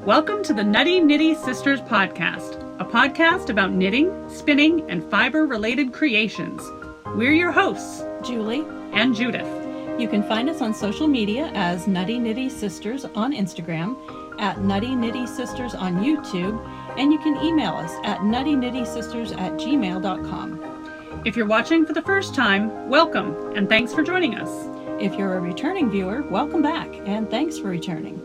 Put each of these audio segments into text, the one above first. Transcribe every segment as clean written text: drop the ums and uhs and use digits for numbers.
Welcome to the Nutty Knitty Sisters podcast, a podcast about knitting, spinning, and fiber-related creations. We're your hosts, Julie and Judith. You can find us on social media as Nutty Knitty Sisters on Instagram, at Nutty Knitty Sisters on YouTube, and you can email us at nuttyknittysisters@gmail.com. If you're watching for the first time, welcome, and thanks for joining us. If you're a returning viewer, welcome back, and thanks for returning.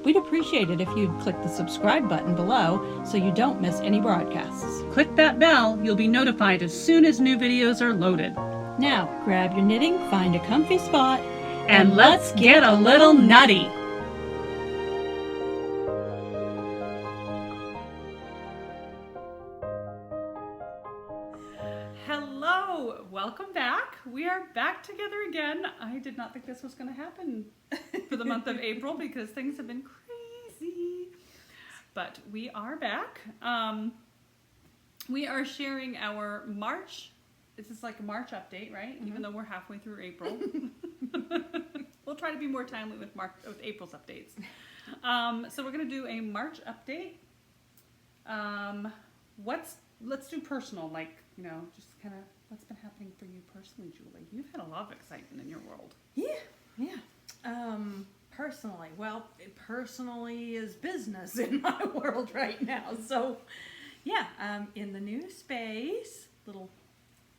We'd appreciate it if you'd click the subscribe button below so you don't miss any broadcasts. Click that bell, you'll be notified as soon as new videos are loaded. Now, grab your knitting, find a comfy spot, And let's get a little nutty! Hello, welcome back. We are back together again. I did not think this was going to happen for the month of April because things have been crazy. But we are back. We are sharing our March. This is like a March update, right? Mm-hmm. Even though we're halfway through April. We'll try to be more timely with April's updates. So we're going to do a March update. Let's do personal, like, you know, just kind of what's been happening for you personally, Julie. You've had a lot of excitement in your world. Yeah. Personally, well, it personally is business in my world right now. So, yeah, in the new space, little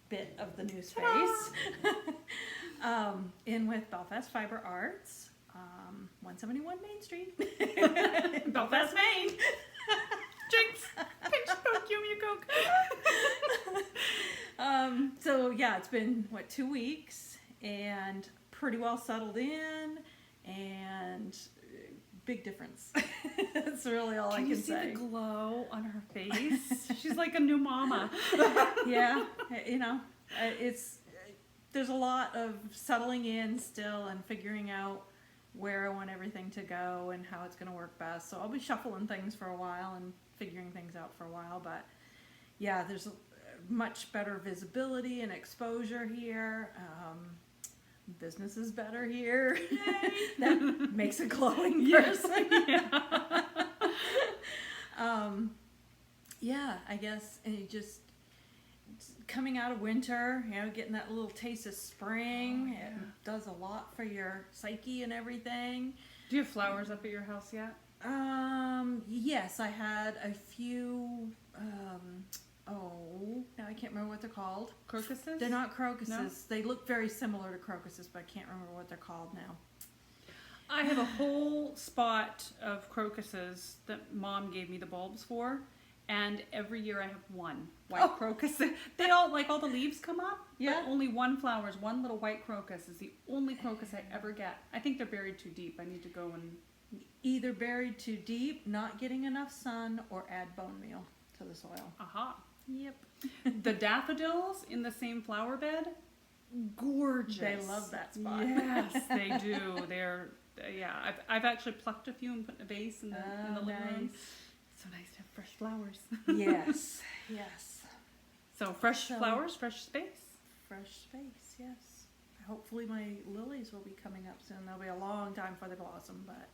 bit of the new space, in with Belfast Fiber Arts, 171 Main Street, Belfast, Maine. Jinx. Pinch, poke, you coke. So yeah, it's been 2 weeks and pretty well settled in, and big difference. That's really all I can say. Can you see the glow on her face? She's like a new mama. Yeah, you know, there's a lot of settling in still and figuring out where I want everything to go and how it's going to work best. So I'll be shuffling things for a while and figuring things out for a while, but yeah, there's much better visibility and exposure here. Business is better here. That makes a glowing person. Yeah. Yeah, I guess, and it just coming out of winter, you know, getting that little taste of spring. It does a lot for your psyche and everything. Do you have flowers up at your house yet? Yes, I had a few, now I can't remember what they're called. Crocuses? They're not crocuses. No? They look very similar to crocuses, but I can't remember what they're called now. I have a whole spot of crocuses that Mom gave me the bulbs for, and every year I have one white crocus. They all, like, all the leaves come up, but only one flower is one little white crocus is the only crocus I ever get. I think they're buried too deep. I need to go and... Either buried too deep, not getting enough sun, or add bone meal to the soil. Aha. Yep. The daffodils in the same flower bed, gorgeous. They love that spot. Yes, they do. They're, I've actually plucked a few and put in a vase in the living room. So nice to have fresh flowers. Yes. So fresh flowers, fresh space. Fresh space, yes. Hopefully my lilies will be coming up soon. They'll be a long time before they blossom, but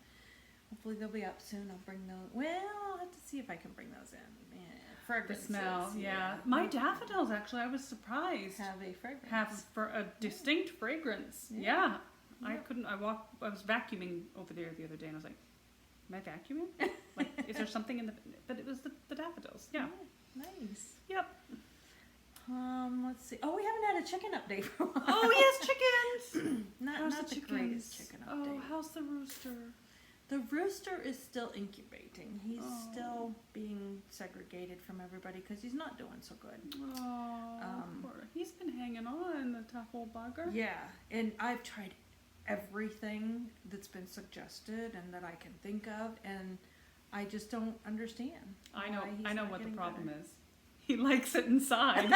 hopefully they'll be up soon. I'll bring those. Well, I'll have to see if I can bring those in. Yeah, fragrances. The smell, yeah. My daffodils, actually, I was surprised. Have a fragrance. Have for a distinct fragrance. Yeah. I was vacuuming over there the other day, and I was like, am I vacuuming? Like, is there something in the... But it was the daffodils. Yeah. Nice. Yep. Let's see. Oh, we haven't had a chicken update for a while. Oh, yes, chickens! not the greatest chicken update. Oh, how's the rooster? The rooster is still incubating. He's still being segregated from everybody because he's not doing so good. Oh, he's been hanging on, the tough old bugger. Yeah, and I've tried everything that's been suggested and that I can think of, and I just don't understand. I know what the problem is. He likes it inside.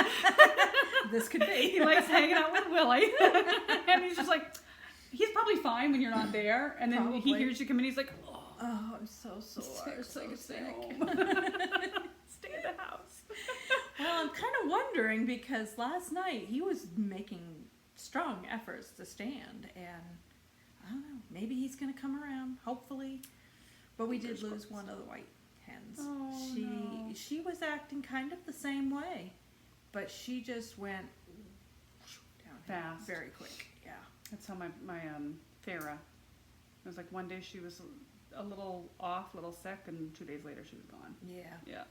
This could be. He likes hanging out with Willie. And he's just like, he's probably fine when you're not there. And then he hears you come in, he's like, oh, I'm so sore. Stay home. Stay in the house. Well, I'm kind of wondering because last night he was making strong efforts to stand, and I don't know, maybe he's going to come around, hopefully. But we did Fingers lose crossed. one of the white hens. Oh, no. She was acting kind of the same way, but she just went downhill Fast. very quick. Yeah. That's how my Farah. It was like one day she was a little off, a little sick, and 2 days later she was gone. Yeah. Yeah.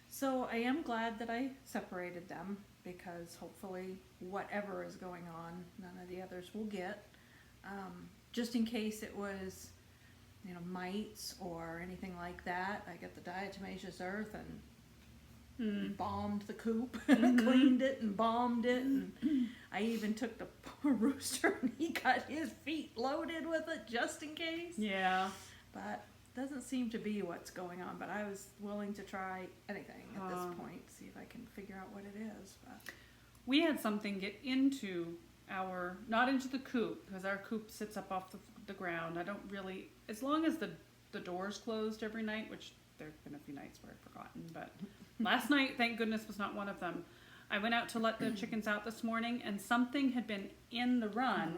So I am glad that I separated them because hopefully whatever is going on, none of the others will get. Just in case it was, mites or anything like that, I got the diatomaceous earth and bombed the coop, cleaned it and bombed it, and I even took the poor rooster and he got his feet loaded with it just in case. Yeah. But doesn't seem to be what's going on, but I was willing to try anything at this point, see if I can figure out what it is. But We had something get into not into the coop, because our coop sits up off the ground. I don't really, as long as the door's closed every night, which there have been a few nights where I've forgotten, but last night, thank goodness, was not one of them. I went out to let the chickens out this morning, and something had been in the run.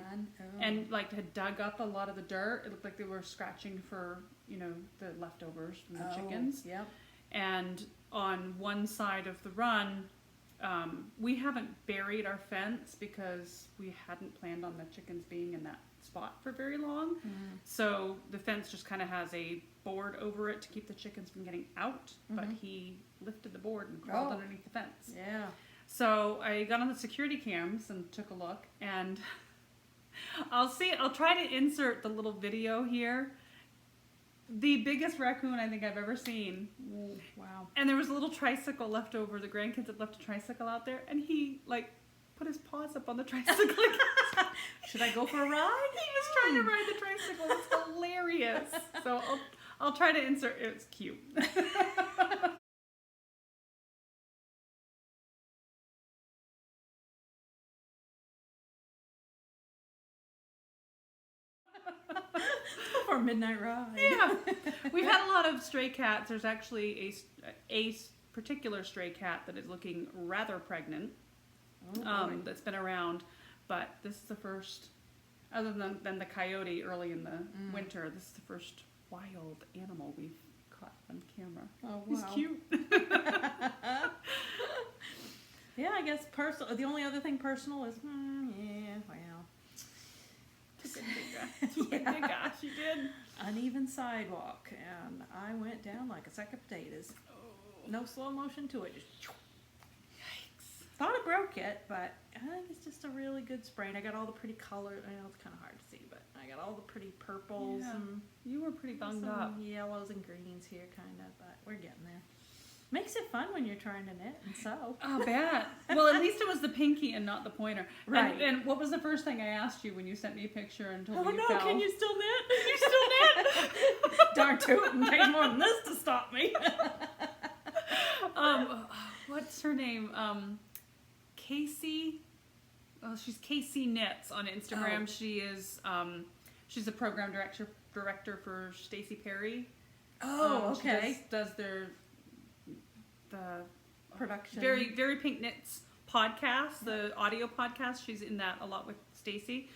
And had dug up a lot of the dirt. It looked like they were scratching for, the leftovers from the chickens. Yep. And on one side of the run, we haven't buried our fence because we hadn't planned on the chickens being in that spot for very long. So the fence just kind of has a board over it to keep the chickens from getting out. But he lifted the board and crawled underneath the fence. Yeah. So I got on the security cams and took a look, and I'll try to insert the little video here. The biggest raccoon I think I've ever seen. Ooh, wow. And there was a little tricycle left over. The grandkids had left a tricycle out there, and he put his paws up on the tricycle. Should I go for a ride? He was trying to ride the tricycle. It's hilarious. So I'll try to insert. It's cute. For a midnight ride. Yeah. We've had a lot of stray cats. There's actually a particular stray cat that is looking rather pregnant. That's been around, but this is the first, other than the coyote early in the winter, this is the first wild animal we've caught on camera. Oh, wow. He's cute. Yeah, I guess personal. The only other thing personal is, yeah, well. Took a big gosh, you did. Uneven sidewalk, and I went down like a sack of potatoes. Oh. No slow motion to it, just. Yikes. Thought I broke it, but I think it's just a really good sprain. I got all the pretty colors. I know it's kind of hard to see, but I got all the pretty purples Yeah. and You were pretty bunged some up. yellows and greens here, kind of, but we're getting there. Makes it fun when you're trying to knit and sew. Oh, bet. Well, at least it was the pinky and not the pointer. Right. And what was the first thing I asked you when you sent me a picture and told Oh me you no, fell? can you still knit? Can you still knit? Darn tootin', takes more than this to stop me. What's her name? Casey. Oh, she's Casey Knits on Instagram. Oh. She is. She's a program director for Stacey Perry. Oh, She okay. does the Production. Very Very Pink Knits podcast, the audio podcast. She's in that a lot with Stacey.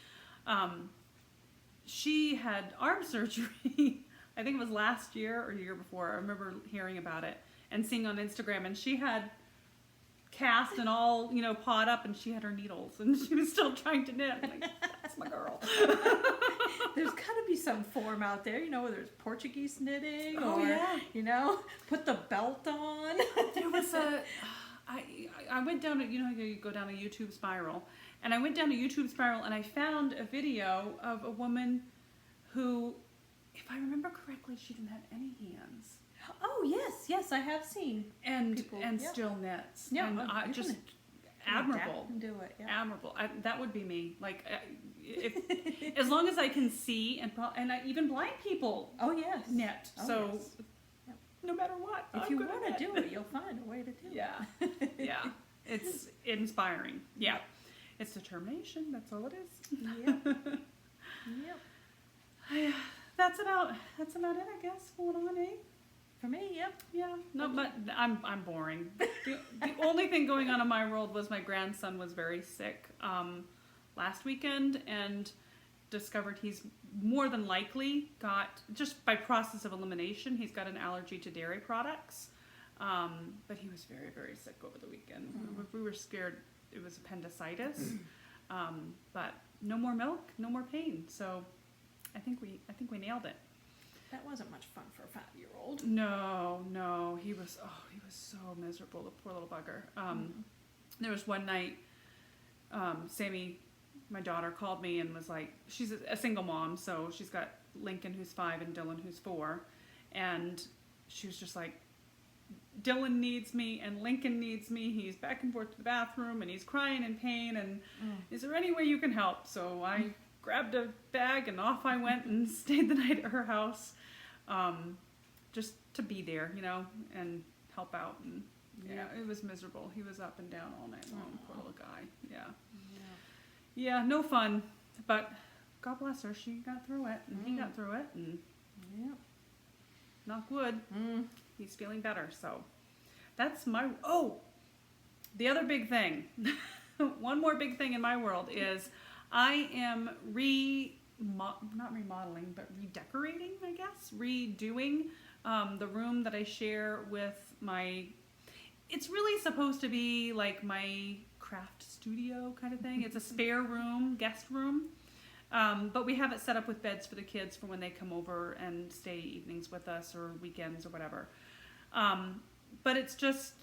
She had arm surgery. I think it was last year or the year before. I remember hearing about it and seeing on Instagram, and she had cast and all, pawed up, and she had her needles, and she was still trying to knit. I'm like, that's my girl. There's got to be some form out there, whether it's Portuguese knitting Oh, or, yeah. put the belt on. There was I went down you go down a YouTube spiral, and I went down a YouTube spiral, and I found a video of a woman who, if I remember correctly, she didn't have any hands. Oh, yes, I have seen. And People, still knits. Yeah, and you just can admirable. adapt and do it, yeah. Admirable. That would be me. If as long as I can see, and even blind people Oh, yes. knit. Oh, So yes. Yep. no matter what, If I'm you gonna want to knit. do it, you'll find a way to do Yeah, it. yeah. It's inspiring. Yeah, it's determination. That's all it is. Yep. Yep. That's about it, I guess. Going on, eh? For me, yep. Yeah, no, but I'm boring. The only thing going on in my world was my grandson was very sick last weekend, and discovered he's more than likely got, just by process of elimination, he's got an allergy to dairy products. But he was very, very sick over the weekend. We were scared it was appendicitis. But no more milk, no more pain. So I think we nailed it. That wasn't much fun for a 5-year-old. No, he was so miserable, the poor little bugger. There was one night, Sammy, my daughter, called me and was like, she's a single mom, so she's got Lincoln who's 5 and Dylan who's 4, and she was just like, Dylan needs me and Lincoln needs me. He's back and forth to the bathroom and he's crying in pain, and is there any way you can help? So I grabbed a bag and off I went and stayed the night at her house, just to be there, and help out. And yeah, it was miserable. He was up and down all night long. Poor little guy. Yeah, no fun. But God bless her, she got through it, and he got through it, and knock wood, he's feeling better. So that's the other big thing. One more big thing in my world is I am not remodeling, but redecorating, I guess, redoing the room that I share with it's really supposed to be like my craft studio kind of thing. It's a spare room, guest room. But we have it set up with beds for the kids for when they come over and stay evenings with us or weekends or whatever. But it's just,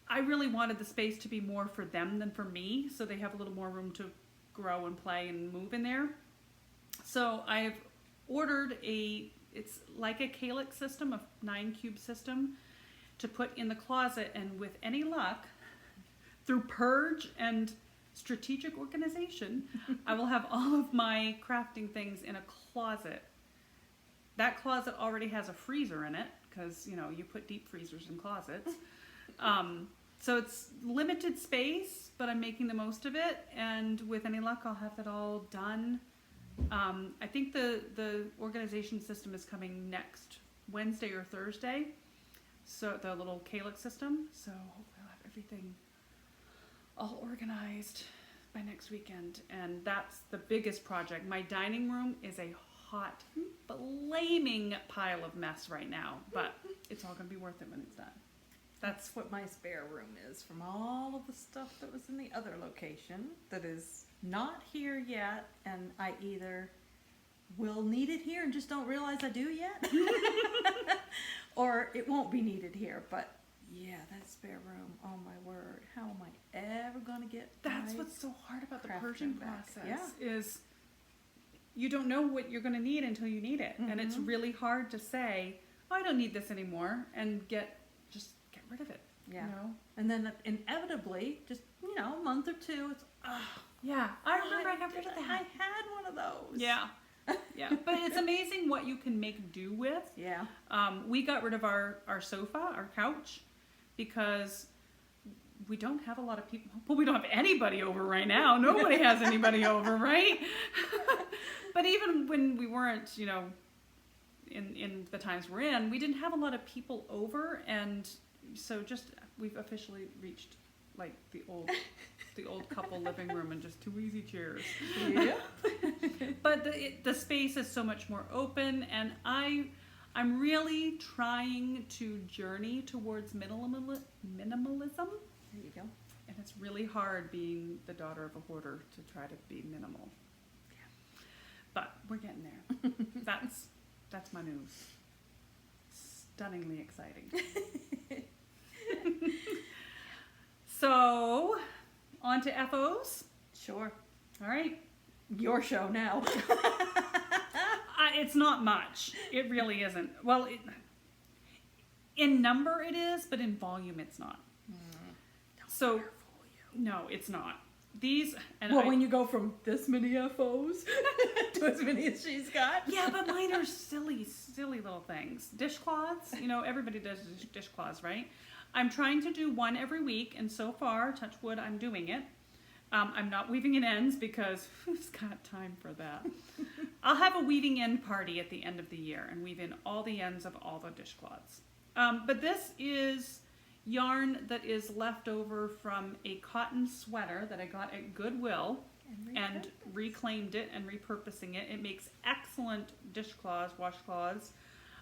I really wanted the space to be more for them than for me, so they have a little more room to grow and play and move in there. So I've ordered it's like a calyx system, a 9-cube system, to put in the closet, and with any luck, through purge and strategic organization, I will have all of my crafting things in a closet. That closet already has a freezer in it, because you put deep freezers in closets. So it's limited space, but I'm making the most of it, and with any luck I'll have it all done. I think the organization system is coming next Wednesday or Thursday, so the little calyx system, so hopefully I'll have everything all organized by next weekend, and that's the biggest project. My dining room is a hot, flaming pile of mess right now, but it's all going to be worth it when it's done. That's what my spare room is, from all of the stuff that was in the other location that is not here yet, and I either will need it here and just don't realize I do yet, or it won't be needed here. But yeah, that spare room, oh my word, how am I ever going to get That's what's so hard about the purging back. process, is you don't know what you're going to need until you need it. And it's really hard to say, oh, I don't need this anymore, and just get rid of it. Yeah. And then inevitably, just, a month or two, it's, yeah, I remember I got rid of that. I had one of those. Yeah. Yeah. But it's amazing what you can make do with. Yeah. We got rid of our sofa, our couch, because we don't have a lot of people. Well, we don't have anybody over right now. Nobody has anybody over, right? But even when we weren't, in the times we're in, we didn't have a lot of people over, and so we've officially reached like the old couple living room and just 2 easy chairs. Yeah. But the space is so much more open, and I'm really trying to journey towards minimalism. There you go. And it's really hard being the daughter of a hoarder to try to be minimal. Yeah. But we're getting there. That's my news. Stunningly exciting. So, on to FOs. Sure. All right. Your show now. It's not much. It really isn't. Well, in number it is, but in volume it's not. So, no, it's not. These, and when you go from this many FOs to as many as she's got. Yeah, but mine are silly little things. Dishcloths, everybody does dishcloths, right? I'm trying to do one every week, and so far, touch wood, I'm doing it. I'm not weaving in ends because who's got time for that? I'll have a weaving end party at the end of the year and weave in all the ends of all the dishcloths. But this is yarn that is left over from a cotton sweater that I got at Goodwill and reclaimed it and repurposing it. It makes excellent dishcloths, washcloths,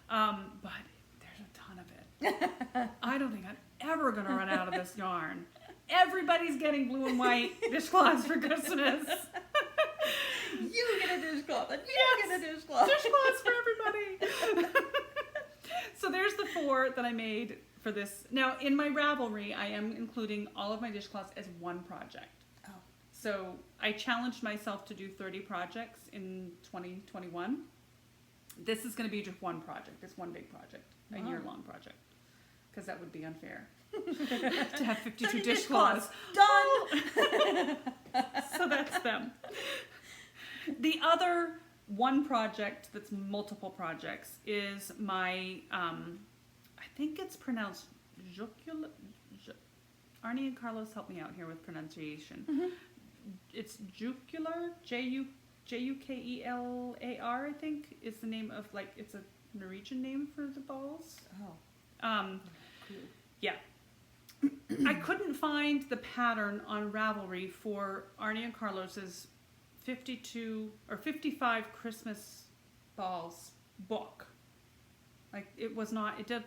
but there's a ton of it. I don't think I'm ever going to run out of this yarn. Everybody's getting blue and white dishcloths for Christmas. You get a dishcloth, and you get a dishcloth. Dishcloths for everybody. So there's the 4 that I made for this. Now, in my Ravelry, I am including all of my dishcloths as one project. Oh. So I challenged myself to do 30 projects in 2021. This is going to be just one project. It's one big project, a year-long project, because that would be unfair to have 52 dishcloths. Done. So that's them. The other one project that's multiple projects is my, I think it's pronounced Jucular. Arnie and Carlos, help me out here with pronunciation. Mm-hmm. It's Jucular, Jukelar, I think, is the name of, like, it's a Norwegian name for the balls. Oh. Cool. Yeah. I couldn't find the pattern on Ravelry for Arnie and Carlos's 52 or 55 Christmas balls book. Like, it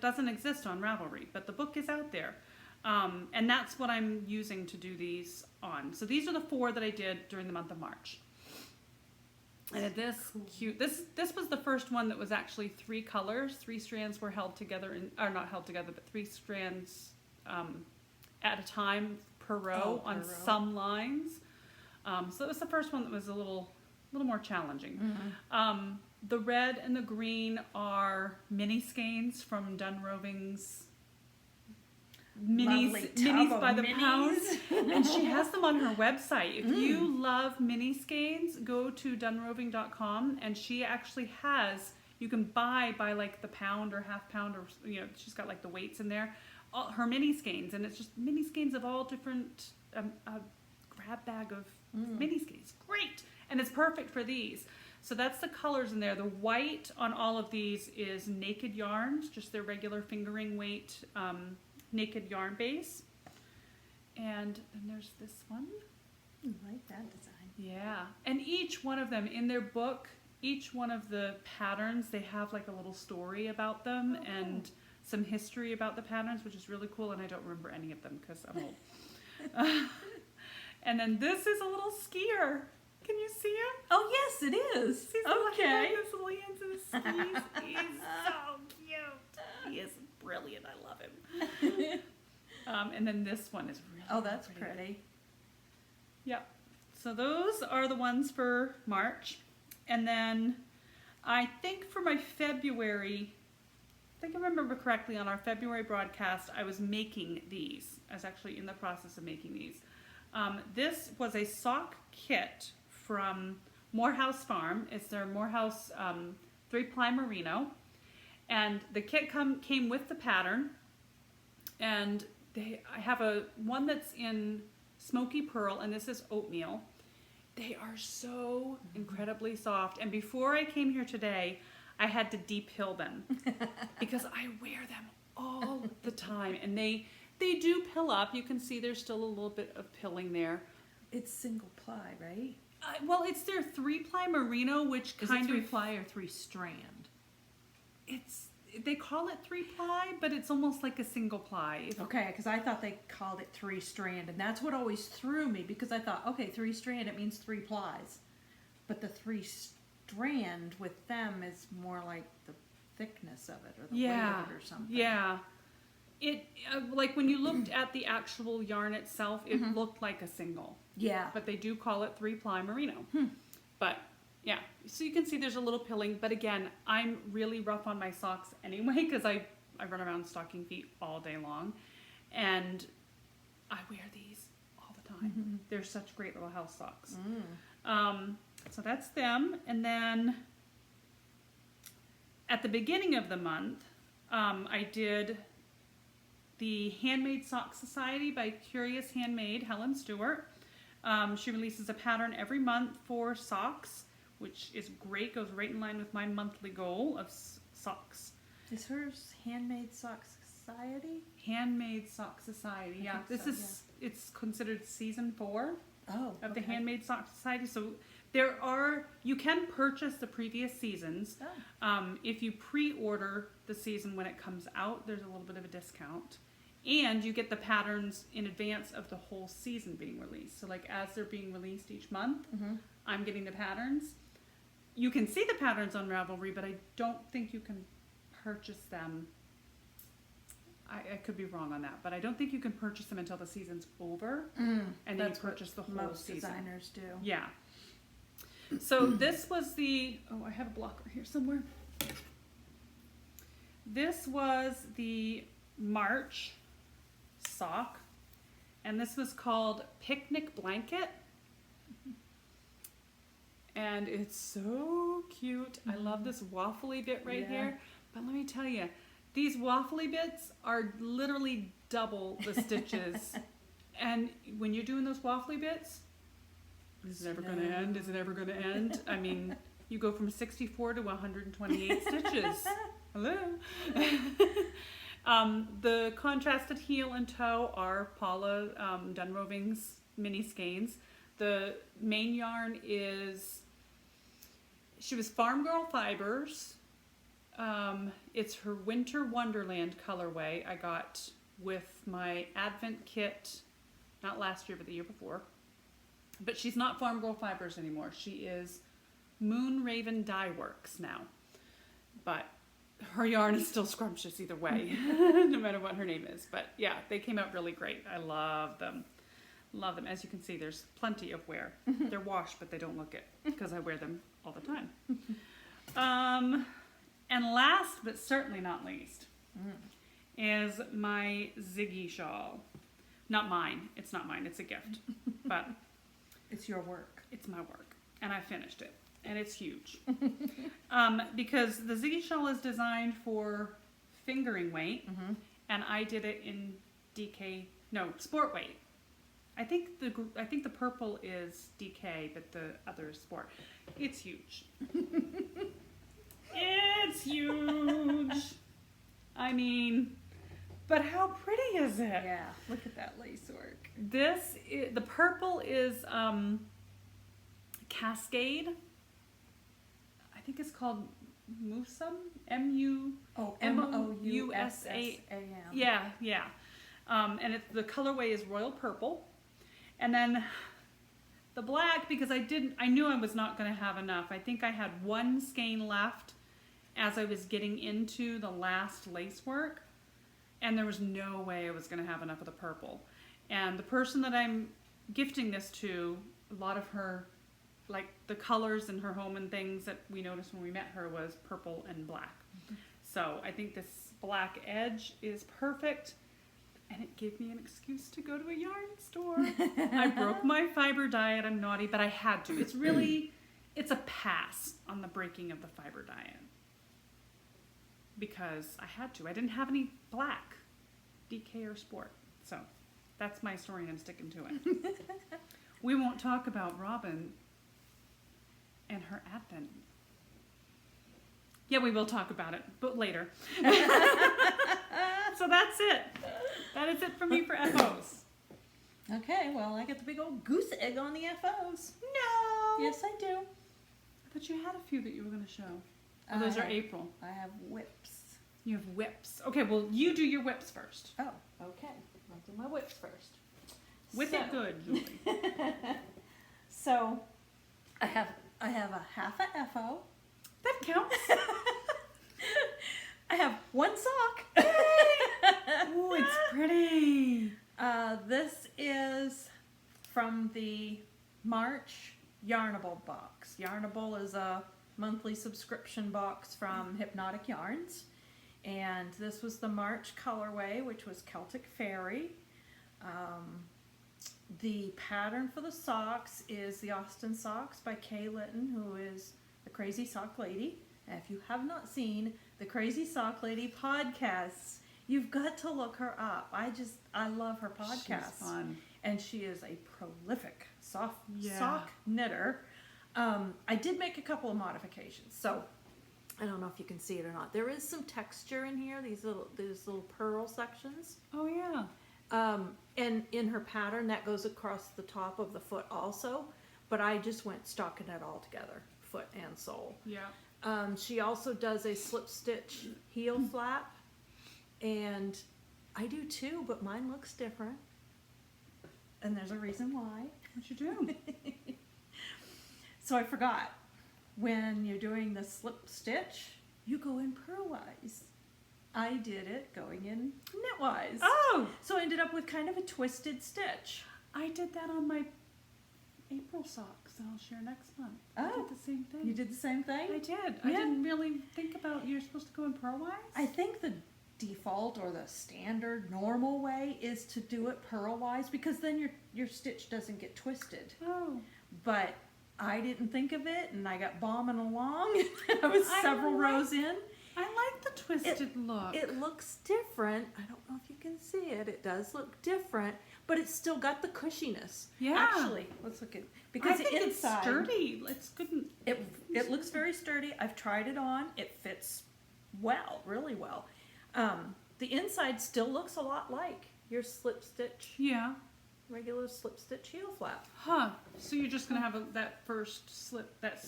doesn't exist on Ravelry, but the book is out there. And that's what I'm using to do these on. So these are the 4 that I did during the month of March. And this cute, this was the first one that was actually 3 colors. 3 strands were held together, or not held together, but 3 strands at a time per row on some lines. So it was the first one that was a little more challenging. Mm-hmm. The red and the green are mini skeins from Roving's minis by the pound, and she has them on her website. If you love mini skeins, go to dunroving.com, and she actually has, you can buy by like the pound or half pound, or she's got like the weights in there, all her mini skeins, and it's just mini skeins of all different, a grab bag of mini skeins. Great, and it's perfect for these. So that's the colors in there. The white on all of these is naked yarns, just their regular fingering weight naked yarn base. And then there's this one. I like that design. Yeah, and each one of them in their book, each one of the patterns, they have like a little story about them and some history about the patterns, which is really cool, and I don't remember any of them because I'm old. And then this is a little skier. Can you see it? Oh, yes, it is. He's okay. His little hands in his skis. He's so cute. He is brilliant. I love him. And then this one is really Oh, that's pretty. Yep. So those are the ones for March. And then I think for my February, I think I remember correctly, on our February broadcast, I was making these. I was actually in the process of making these. This was a sock kit from Morehouse Farm. It's their Morehouse 3-ply merino. And the kit came with the pattern. And I have one that's in smoky pearl, and this is oatmeal. They are so incredibly soft. And before I came here today, I had to depill them because I wear them all the time. And they do pill up. You can see there's still a little bit of pilling there. It's single ply, right? Well, it's their 3-ply merino, which Is kind it 3 of ply or 3 strand? They call it 3-ply, but it's almost like a single ply. Okay, because I thought they called it 3 strand, and that's what always threw me, because I thought, okay, 3 strand, it means 3 plies, but the 3 strand with them is more like the thickness of it or the weight of it or something. Yeah. It like when you looked at the actual yarn itself, it looked like a single. Yeah. But they do call it 3-ply merino. But yeah, so you can see there's a little pilling. But again, I'm really rough on my socks anyway because I run around stocking feet all day long, and I wear these all the time. They're such great little house socks. So that's them, and then at the beginning of the month, I did the Handmade Sock Society by Curious Handmade, Helen Stewart. She releases a pattern every month for socks, which is great, goes right in line with my monthly goal of socks. Is hers Handmade Sock Society? Handmade Sock Society. Yeah, think this so, is it's considered season 4 Oh, of the Handmade Sock Society. So you can purchase the previous seasons. Oh. If you pre-order the season when it comes out, there's a little bit of a discount. And you get the patterns in advance of the whole season being released. So like as they're being released each month, I'm getting the patterns. You can see the patterns on Ravelry, but I don't think you can purchase them. I could be wrong on that, but I don't think you can purchase them until the season's over. And then That's you purchase the whole most season. designers do. Yeah. So this was I have a blocker here somewhere. This was the March sock, and this was called Picnic Blanket, and it's so cute. I love this waffly bit right here, but let me tell you, these waffly bits are literally double the stitches, and when you're doing those waffly bits, is it ever going to end? Is it ever going to end? I mean, you go from 64 to 128 stitches. Hello. The contrasted heel and toe are Paula Roving's mini skeins. The main yarn she was Farm Girl Fibers. It's her Winter Wonderland colorway I got with my Advent kit, not last year, but the year before. But she's not Farm Girl Fibers anymore. She is Moon Raven Dye Works now. But her yarn is still scrumptious either way, no matter what her name is. But yeah, they came out really great. I love them. Love them. As you can see, there's plenty of wear. They're washed, but they don't look it because I wear them all the time. And last, but certainly not least, is my Ziggy shawl. Not mine. It's not mine. It's a gift. But it's your work. It's my work. And I finished it. And it's huge. Because the Ziggy shawl is designed for fingering weight, and I did it in sport weight. I think the purple is DK, but the other is sport. It's huge. It's huge. I mean, but how pretty is it? Yeah, look at that lace work. The purple is Cascade. I think it's called Musam. M-O-U-S-A-M. Yeah. And the colorway is royal purple. And then the black, because I knew I was not going to have enough. I think I had one skein left as I was getting into the last lace work. And there was no way I was going to have enough of the purple. And the person that I'm gifting this to, a lot of her, like the colors in her home and things that we noticed when we met her was purple and black. So I think this black edge is perfect. And it gave me an excuse to go to a yarn store. I broke my fiber diet. I'm naughty, but I had to. It's a pass on the breaking of the fiber diet. Because I had to. I didn't have any black, DK or sport. So that's my story and I'm sticking to it. We won't talk about Robin and her Advent. Yeah, we will talk about it, but later. So that's it. That is it for me for FOs. Okay, well, I get the big old goose egg on the FOs. No! Yes, I do. I thought you had a few that you were going to show. Oh, those are April. I have whips. You have whips. Okay, well, you do your whips first. Oh, okay. I'll do my whips first. Whip it good, Julie. So, I have a half a FO. That counts. I have one sock. Ooh, it's pretty. This is from the March Yarnable box. Yarnable is a monthly subscription box from Hypnotic Yarns. And this was the March colorway, which was Celtic Fairy. The pattern for the socks is the Austin Socks by Kay Litton, who is the Crazy Sock Lady. And if you have not seen the Crazy Sock Lady podcasts, you've got to look her up. I love her podcasts. She's fun. And she is a prolific sock knitter. I did make a couple of modifications. So I don't know if you can see it or not. There is some texture in here, these little pearl sections. Oh yeah. And in her pattern, that goes across the top of the foot also. But I just went stocking it all together, foot and sole. Yeah. She also does a slip stitch heel flap. And I do too, but mine looks different. And there's a reason why. What you do? So I forgot. When you're doing the slip stitch, you go in purlwise. I did it going in knitwise. Oh, So I ended up with kind of a twisted stitch. I did that on my April socks that I'll share next month. I Oh. did the same thing. You did the same thing? I did. I Yeah. didn't really think about you're supposed to go in purlwise. I think the default or the standard normal way is to do it purlwise because then your stitch doesn't get twisted. Oh. But I didn't think of it and I got bombing along. I was several rows in. I like the twisted look. It looks different. I don't know if you can see it. It does look different, but it's still got the cushiness. Yeah. Actually, let's look at because I think the it's inside sturdy. It's good. it looks very sturdy. I've tried it on. It fits well, really well. The inside still looks a lot like your slip stitch, Yeah. regular slip stitch heel flap. Huh. So you're just gonna have that first slip. That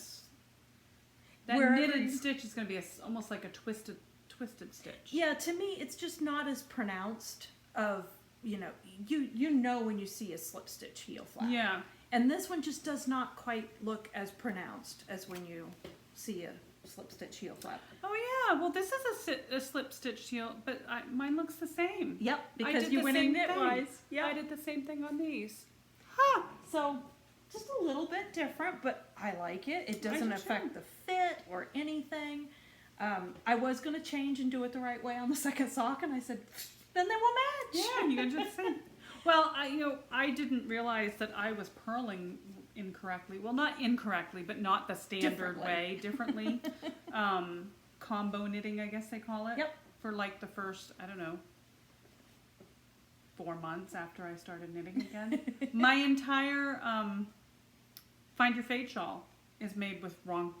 Wherever knitted you- stitch is gonna be almost like a twisted stitch. Yeah, to me, it's just not as pronounced. You know when you see a slip stitch heel flap. Yeah. And this one just does not quite look as pronounced as when you see a slip stitch heel flap. Oh yeah. Well, this is a slip stitch heel, but mine looks the same. Yep, I because did you the went in same thing. knitwise. I Yeah. did the same thing on these. Huh. So just a little bit different, but I like it. It doesn't do affect too. the fit or anything. I was going to change and do it the right way on the second sock, and I said, then they will match. Yeah, you can do the same. Well, I didn't realize that I was purling incorrectly. Well, not incorrectly, but not the standard way. Differently. Combo knitting, I guess they call it. Yep. For like the first, I don't know, 4 months after I started knitting again. My entire Find Your Fade shawl is made with wrong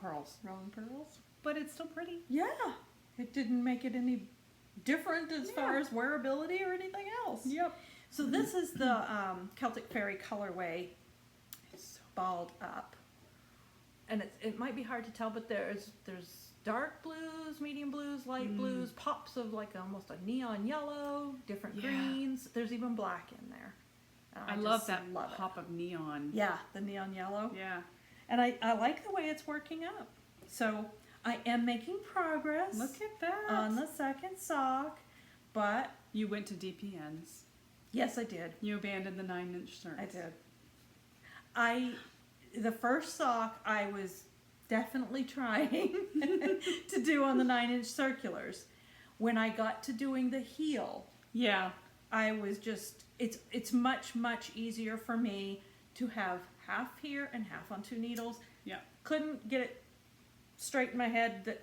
pearls. Wrong pearls? But it's still pretty. Yeah. It didn't make it any different as far as wearability or anything else. Yep. So this is the Celtic Fairy colorway. It's so balled up. And it might be hard to tell, but there's dark blues, medium blues, light blues, pops of like almost a neon yellow, different greens. There's even black in there. I love just that love it. pop of neon. Yeah, the neon yellow. Yeah. And I like the way it's working out. So I am making progress Look at that. on the second sock, but You went to DPNs. yes, I did. You abandoned the 9-inch circs. I did. The first sock I was definitely trying to do on the 9-inch circulars. When I got to doing the heel, Yeah. I was just, it's much, much easier for me to have half here and half on 2 needles. Yeah. Couldn't get it straight in my head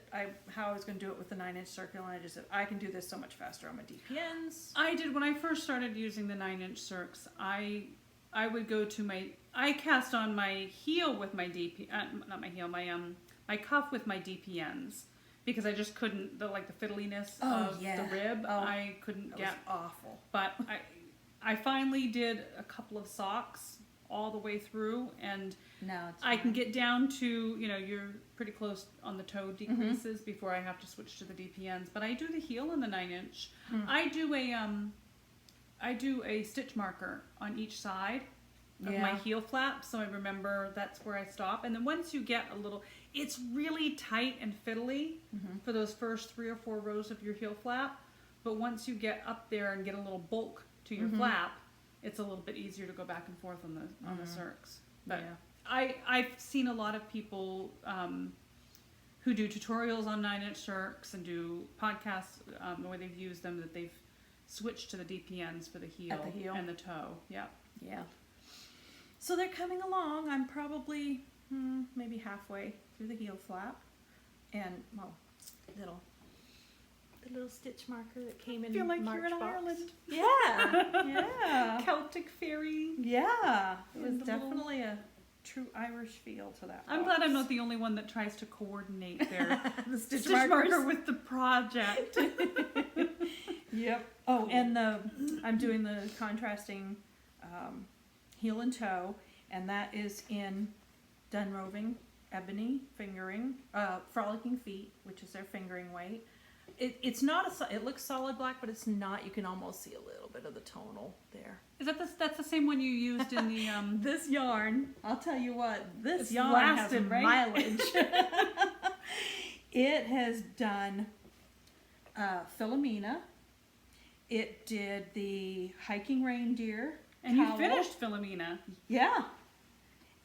how I was going to do it with the 9-inch circular, and I just said, I can do this so much faster on my DPNs. I did when I first started using the 9-inch circs. I would go to I cast on my heel with my not my heel, my cuff with my DPNs because I just couldn't the fiddliness of the rib. I couldn't get awful. But I finally did a couple of socks all the way through, and Now it's I can get down to, you're pretty close on the toe decreases before I have to switch to the DPNs. But I do the heel and the 9-inch. I do a stitch marker on each side of my heel flap, so I remember that's where I stop. And then once you get it's really tight and fiddly for those first 3 or 4 rows of your heel flap. But once you get up there and get a little bulk to your flap, it's a little bit easier to go back and forth on the circs. But I've seen a lot of people who do tutorials on 9-inch circs and do podcasts where they've used them, that they've switched to the DPNs for the heel, and the toe. Yeah. Yeah. So they're coming along. I'm probably maybe halfway through the heel flap, and the little stitch marker that came in. I feel like March you're in box. Ireland. Yeah, yeah. Celtic fairy. Yeah, it was And the little- definitely a true Irish feel to that. I'm box. glad I'm not the only one that tries to coordinate their The stitch stitch marker markers. with the project. Yep. Oh, and I'm doing the contrasting heel and toe, and that is in done Roving ebony fingering, Frolicking Feet, which is their fingering weight. It's not it looks solid black, but it's not. You can almost see a little bit of the tonal there. Is that that's the same one you used in the This yarn, I'll tell you what, this It's yarn lasted, has right? mileage. It has done Philomena. It did the hiking reindeer. and you cowl. finished Philomena. Yeah.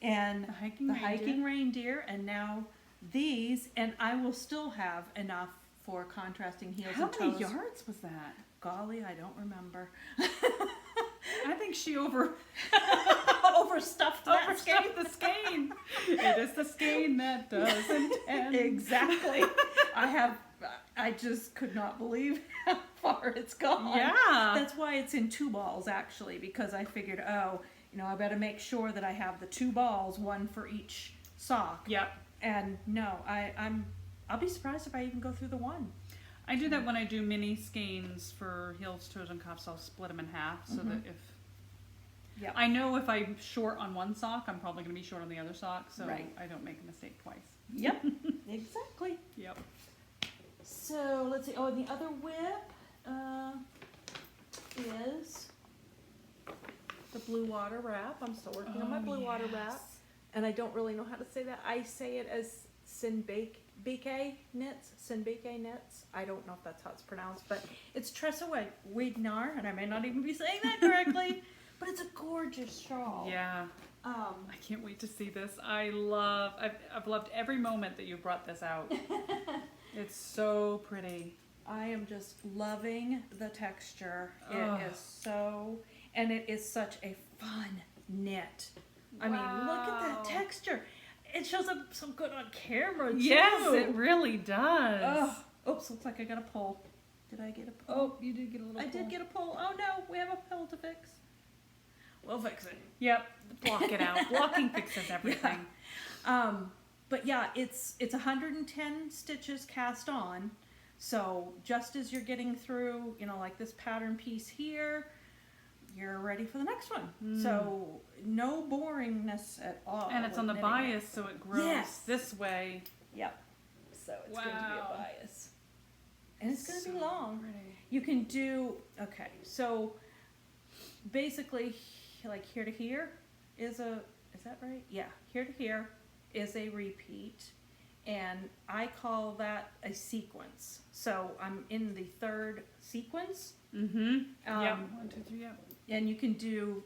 And The hiking the reindeer. hiking reindeer, and now these, and I will still have enough for contrasting heels How and toes. many yards was that? Golly, I don't remember. I think she overstuffed Overstuffed that skein. the skein. It is the skein that doesn't end. Exactly. I just could not believe how far it's gone. Yeah. That's why it's in 2 balls, actually, because I figured, I better make sure that I have the 2 balls, one for each sock. Yep. And no, I'll be surprised if I even go through the one. I do that when I do mini skeins for heels, toes, and cuffs. I'll split them in half so that Yeah. I know if I'm short on one sock, I'm probably going to be short on the other sock, so Right. I don't make a mistake twice. Yep. Exactly. Yep. So let's see. Oh, and the other whip is the blue water wrap. I'm still working on my blue water wrap, and I don't really know how to say that. I say it as Sinbeke knits. Sinbeke knits. I don't know if that's how it's pronounced, but it's Tressa Weidnar, and I may not even be saying that correctly. But it's a gorgeous shawl. Yeah. I can't wait to see this. I've loved every moment that you brought this out. It's so pretty. I am just loving the texture. Ugh. It is so, and it is such a fun knit. I mean, look at that Wow. texture. It shows up so good on camera too. Yes, it really does. Oh, oops! Looks like I got a pull. Did I get a pull? Oh, you did get a little I did get a pull. Oh no, we have a pull to fix. We'll fix it. Yep. Block it out. Blocking fixes everything. But yeah, it's 110 stitches cast on. So just as you're getting through, like this pattern piece here, you're ready for the next one. So no boringness at all. And it's on the with knitting it. bias, so it grows Yes. this way. Yep. So it's going to be Wow. a bias. And it's going to be So long. pretty. You can do, okay, so basically like here to here is that right? Yeah, here to here is a repeat, and I call that a sequence. So I'm in the 3rd sequence. Mm-hmm. Yep. 1, 2, 3, yep. And you can do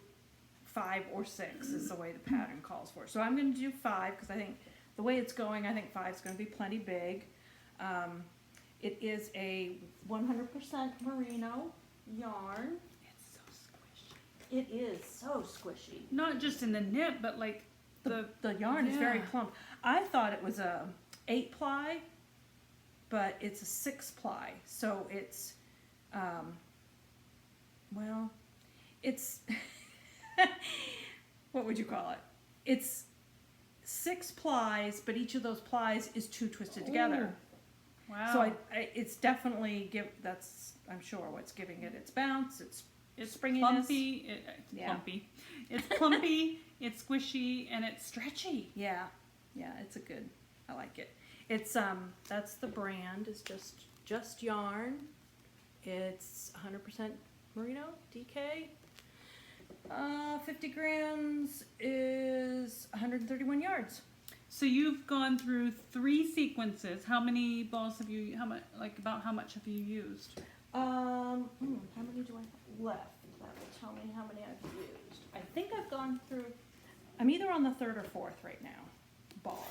5 or 6 is the way the pattern calls for. So I'm going to do 5 because I think the way it's going, I think 5 is going to be plenty big. It is a 100% merino yarn. It's so squishy. It is so squishy. Not just in the knit, but like The yarn is very yeah. plump. I thought it was a 8-ply, but it's a 6-ply. So it's, it's, what would you call it? It's 6 plies, but each of those plies is 2 twisted together. Wow. So it's definitely I'm sure what's giving it its bounce, its springiness. Plumpy. Yeah. Plumpy. It's plumpy. It's squishy and it's stretchy. Yeah, it's I like it. It's that's the brand. It's just yarn. It's 100% merino DK. 50 grams is 131 yards. So you've gone through 3 sequences. How many balls have you? About how much have you used? How many do I have left? That will tell me how many I've used. I think I've gone through. I'm either on the 3rd or 4th right now. Ball.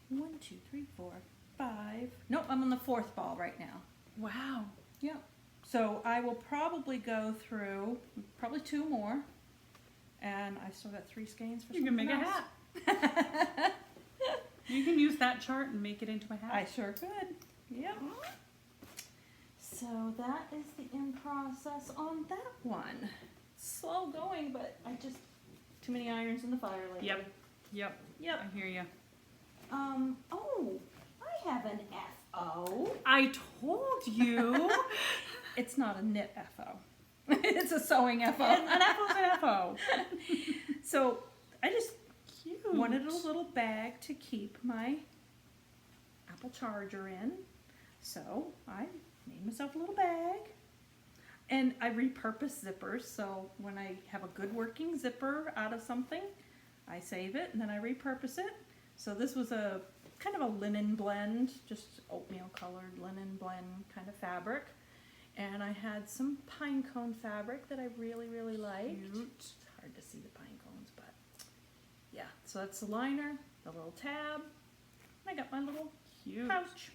1, 2, 3, 4, 5. Nope, I'm on the 4th ball right now. Wow. Yeah. So I will probably go through 2 more, and I still got 3 skeins for You can make a something else. hat. You can use that chart and make it into a hat. I sure could. Yep. So that is the in process on that one. Slow going, but Too many irons in the fire lately. Yep. Yep. I hear you. Oh, I have an FO. I told you. It's not a knit FO. It's a sewing FO. An FO's an FO. So I just Cute. wanted a little bag to keep my Apple Charger in. So I made myself a little bag. And I repurpose zippers. So when I have a good working zipper out of something, I save it and then I repurpose it. So this was a kind of a linen blend, just oatmeal colored linen blend kind of fabric. And I had some pine cone fabric that I really, really liked. Cute. It's hard to see the pine cones, but yeah. So that's the liner, the little tab. And I got my little Cute. pouch.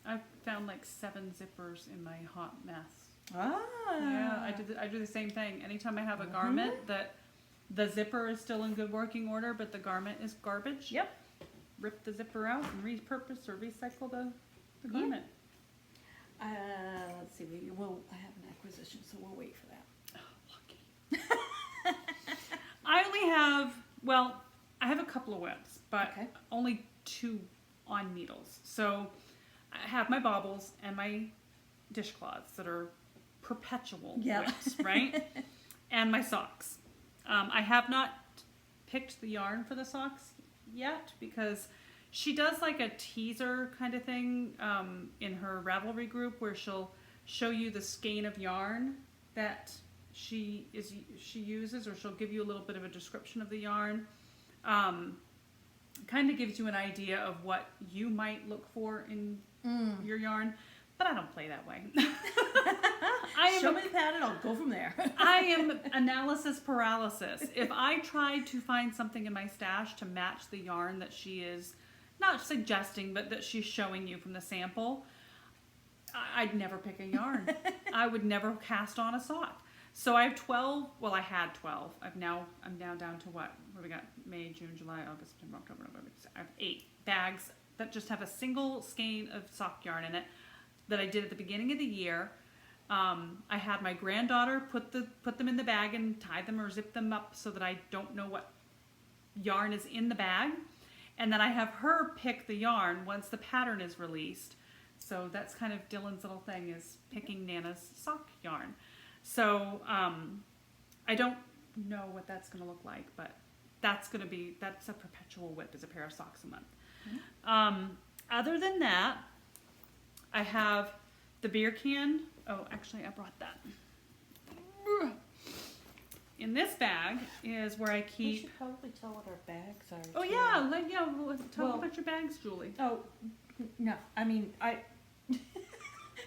I found like 7 zippers in my hot mess. Ah. Yeah, I do the same thing. Anytime I have a garment that the zipper is still in good working order, but the garment is garbage. Yep. Rip the zipper out and repurpose or recycle the Yeah. garment. Let's see. I have an acquisition, so we'll wait for that. Oh, lucky. I only have, well, I have a couple of webs, but Okay. only 2 on needles. So I have my baubles and my dishcloths that are perpetual Yeah. whips, right? And my socks. I have not picked the yarn for the socks yet because she does like a teaser kind of thing in her Ravelry group where she'll show you the skein of yarn that she uses, or she'll give you a little bit of a description of the yarn. Kind of gives you an idea of what you might look for in your yarn, but I don't play that way. Show me the pattern, I'll go from there. I am analysis paralysis. If I tried to find something in my stash to match the yarn that she is not suggesting, but that she's showing you from the sample, I'd never pick a yarn. I would never cast on a sock. So I have 12, well I had 12. I'm now down to what do we got? May, June, July, August, September, October, November. I have 8 bags that just have a single skein of sock yarn in it that I did at the beginning of the year. I had my granddaughter put them in the bag and tie them or zip them up so that I don't know what yarn is in the bag. And then I have her pick the yarn once the pattern is released. So that's kind of Dylan's little thing, is picking Nana's sock yarn. So I don't know what that's going to look like, but that's a perpetual whip, is a pair of socks a month. Other than that, I have the beer can. Oh, actually, I brought that. In this bag is where I We keep. should probably tell what our bags are. Oh too. yeah, talk Well- about your bags, Julie. Oh, no. I mean,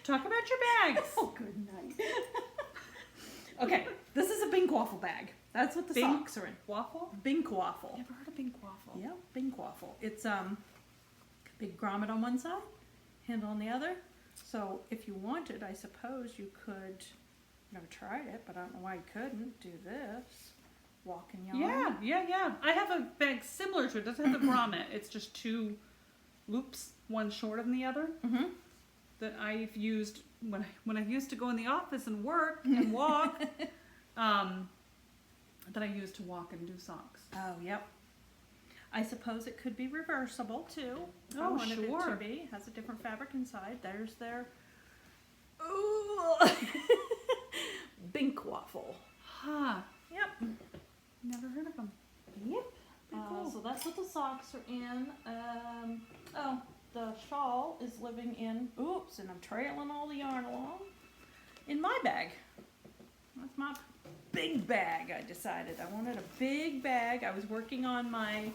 Talk about your bags. Oh, good night. Okay, this is a Bing Quaffle bag. That's what the Bing socks are in. Waffle? Bing Quaffle. Never heard of Bing Quaffle. Yeah, Bing Quaffle. It's big grommet on one side, handle on the other. So if you wanted, I suppose you could. Never tried it, but I don't know why you couldn't do this. Walking yarn. Yeah. I have a bag similar to it. It doesn't have the grommet. It's just 2 loops, one shorter than the other, Mm-hmm. that I've used when I used to go in the office and work and walk. That I use to walk and do socks. Oh, yep. I suppose it could be reversible too. If I Oh, wanted it sure. to be. Has a different fabric inside. There's their ooh Bink Waffle. Huh. Yep. Never heard of them. Yep. Pretty cool. So that's what the socks are in. The shawl is living in. Oops, and I'm trailing all the yarn along in my bag. That's my big bag. I decided I wanted a big bag. I was working on my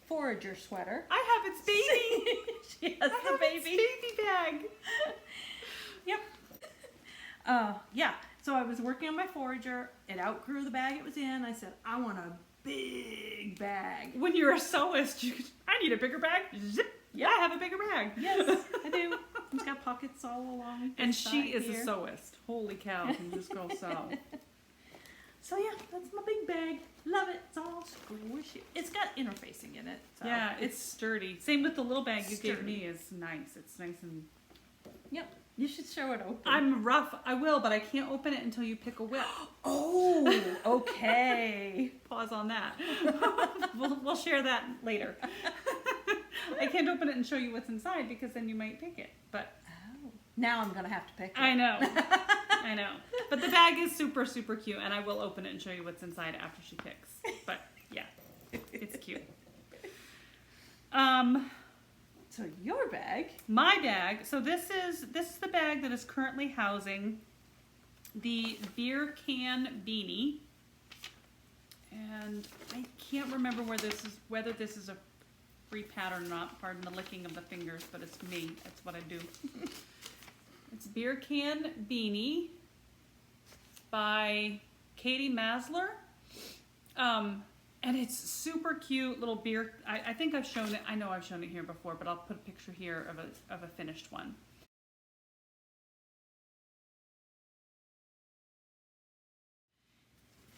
forager sweater. I have its baby. She has I the have baby. its baby bag. Yep. Yeah. So I was working on my forager. It outgrew the bag it was in. I said, I want a big bag. When you're a sewist, I need a bigger bag. Zip. Yeah, I have a bigger bag. Yes, I do. It's got pockets all along. And this she side is here. a sewist. Holy cow, can this girl sew? So yeah, that's my big bag. Love it. It's all squishy. It's got interfacing in it. So Yeah, it's sturdy. Same with the little bag you gave Sturdy. me is nice. It's nice and Yep. You should show it open. I'm rough. I will, but I can't open it until you pick a whip. Oh, okay. Pause on that. We'll share that later. I can't open it and show you what's inside because then you might pick it. But Now I'm gonna have to pick it. I know. I know. But the bag is super, super cute, and I will open it and show you what's inside after she picks. But yeah, it's cute. So your bag. My bag. So this is the bag that is currently housing the beer can beanie, and I can't remember whether this is a free pattern or not. Pardon the licking of the fingers, but it's me. That's what I do. It's beer can beanie by Katie Masler. And it's super cute little beer. I think I've shown it. I know I've shown it here before, but I'll put a picture here of a finished one.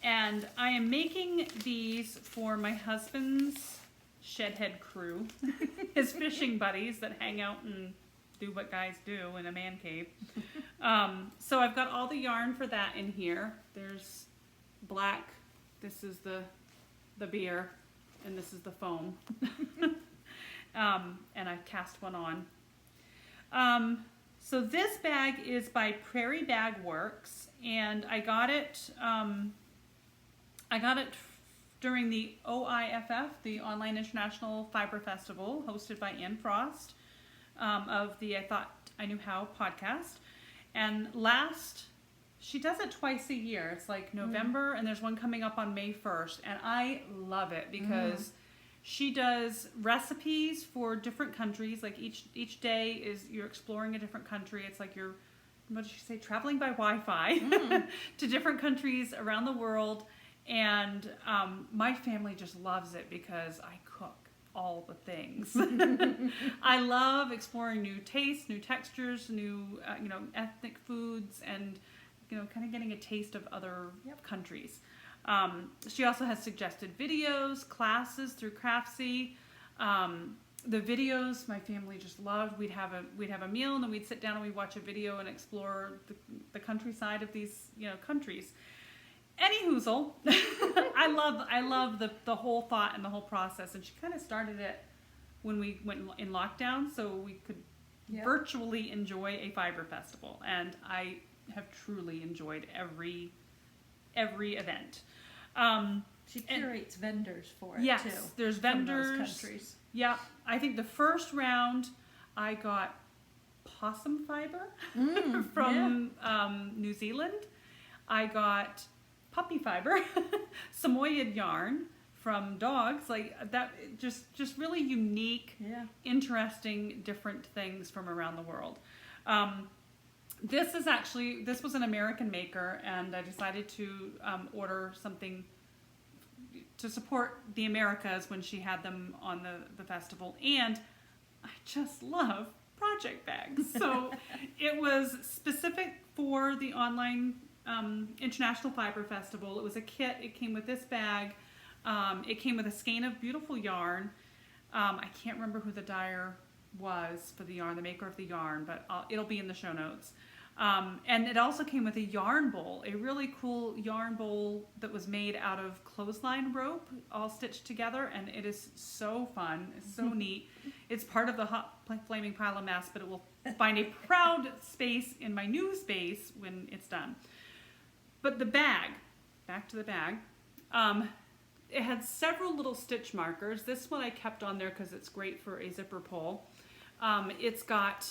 And I am making these for my husband's shedhead crew, his fishing buddies that hang out and do what guys do in a man cave. So I've got all the yarn for that in here. There's black. This is the beer, and this is the foam. And I've cast one on. So this bag is by Prairie Bag Works, and I got it during the OIFF, the Online International Fiber Festival, hosted by Anne Frost of the I Thought I Knew How podcast. And she does it twice a year. It's like November, and there's one coming up on May 1st. And I love it because she does recipes for different countries. Like each day is you're exploring a different country. It's like you're, what did she say, traveling by Wi-Fi to different countries around the world. And my family just loves it because I cook all the things. I love exploring new tastes, new textures, new ethnic foods, and kind of getting a taste of other countries. She also has suggested videos, classes through Craftsy. The videos my family just loved. We'd have a meal, and then we'd sit down and we'd watch a video and explore the countryside of these countries. Any hoozle. I love the whole thought and the whole process, and she kind of started it when we went in lockdown, so we could virtually enjoy a fiber festival, and I have truly enjoyed every event. She curates vendors for it yes, too. There's vendors. From those countries. Yeah, I think the first round I got possum fiber from New Zealand. I got puppy fiber, Samoyed yarn from dogs, like that. Just really unique, interesting, different things from around the world. This was an American maker, and I decided to order something to support the Americas when she had them on the festival. And I just love project bags. So it was specific for the online International Fiber Festival. It was a kit. It came with this bag. It came with a skein of beautiful yarn. I can't remember who the dyer was for the yarn, the maker of the yarn, but it'll be in the show notes. And it also came with a yarn bowl, a really cool yarn bowl that was made out of clothesline rope, all stitched together, and it is so fun. It's so neat. It's part of the hot flaming pile of mess, but it will find a proud space in my new space when it's done. But the bag, back to the bag, it had several little stitch markers. This one I kept on there because it's great for a zipper pull. It's got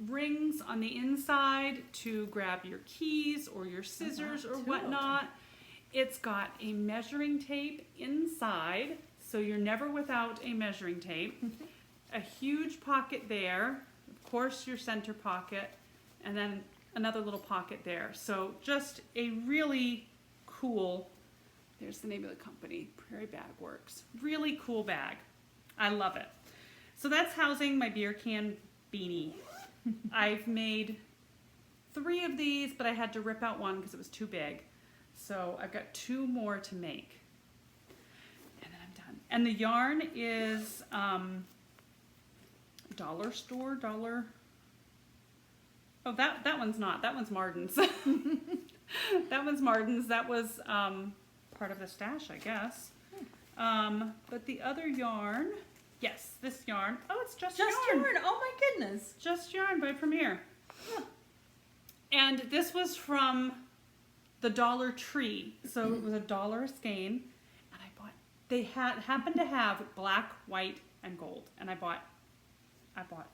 rings on the inside to grab your keys or your scissors or whatnot. It's got a measuring tape inside, so you're never without a measuring tape. A huge pocket there, of course your center pocket, and then another little pocket there. So just a really cool, there's the name of the company, Prairie Bag Works. Really cool bag. I love it. So that's housing my beer can beanie. I've made 3 of these, but I had to rip out one because it was too big. So I've got 2 more to make. And then I'm done. And the yarn is dollar store, Oh, that one's not. That one's Marden's. That one's Marden's. That was part of the stash, I guess. But the other yarn, yes, this yarn. Oh, it's just yarn. Oh my goodness. Just Yarn by Premier. Huh. And this was from the Dollar Tree. So it was $1 a skein. And I bought, they happened to have black, white, and gold. And I bought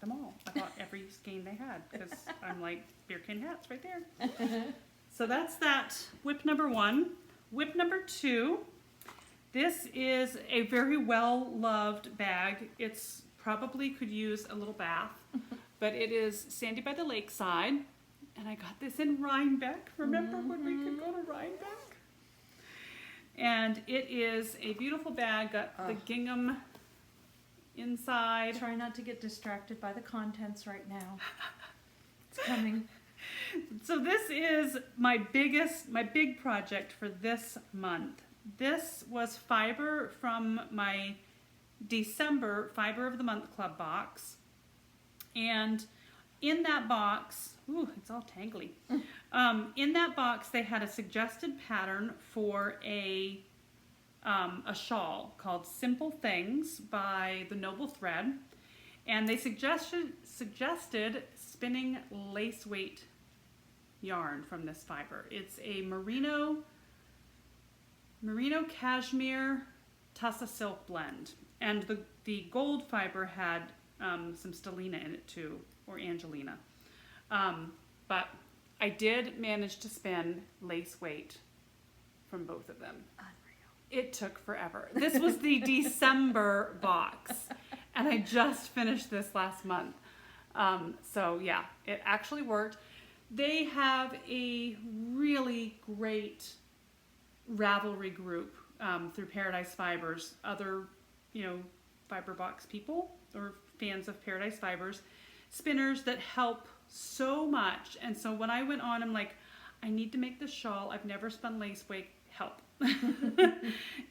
them all. I bought every skein they had because I'm like, beer can hats right there. So that's that whip number 1. Whip number 2. This is a very well-loved bag. It's probably could use a little bath, but it is Sandy by the Lakeside. And I got this in Rhinebeck. Remember when we could go to Rhinebeck? And it is a beautiful bag. Got the gingham inside. Try not to get distracted by the contents right now. It's coming. So this is my big project for this month. This was fiber from my December Fiber of the Month Club box. And in that box, ooh, it's all tangly. In that box, they had a suggested pattern for a shawl called Simple Things by the Noble Thread. And they suggested spinning lace weight yarn from this fiber. It's a merino cashmere tussa silk blend, and the gold fiber had some stellina in it too, or angelina, but I did manage to spin lace weight from both of them. Unreal. It took forever. This was the December box, and I just finished this last month. So yeah, it actually worked. They have a really great Ravelry group through Paradise Fibers, other, fiber box people or fans of Paradise Fibers, spinners that help so much. And so when I went on, I'm like, I need to make this shawl. I've never spun lace weight, help.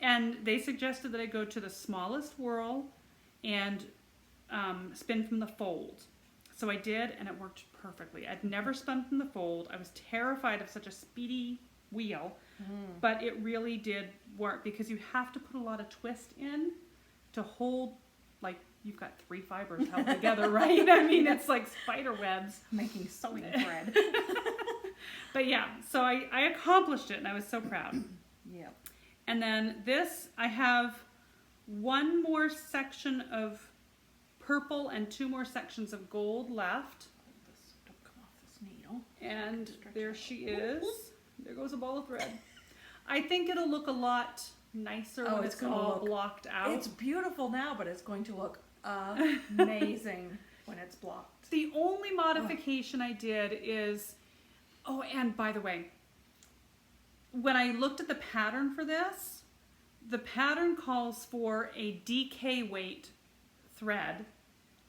And they suggested that I go to the smallest whirl and spin from the fold. So I did, and it worked perfectly. I'd never spun from the fold. I was terrified of such a speedy wheel, but it really did work because you have to put a lot of twist in to hold, like, you've got 3 fibers held together, right? I mean, it's like spider webs. Making sewing thread. But yeah, so I accomplished it, and I was so proud. Yep. And then this, I have one more section of purple and 2 more sections of gold left. Don't come off this needle. And there she is. There goes a ball of thread. I think it'll look a lot nicer when it's all blocked out. It's beautiful now, but it's going to look amazing when it's blocked. The only modification I did is, oh, and by the way, when I looked at the pattern for this, the pattern calls for a DK weight thread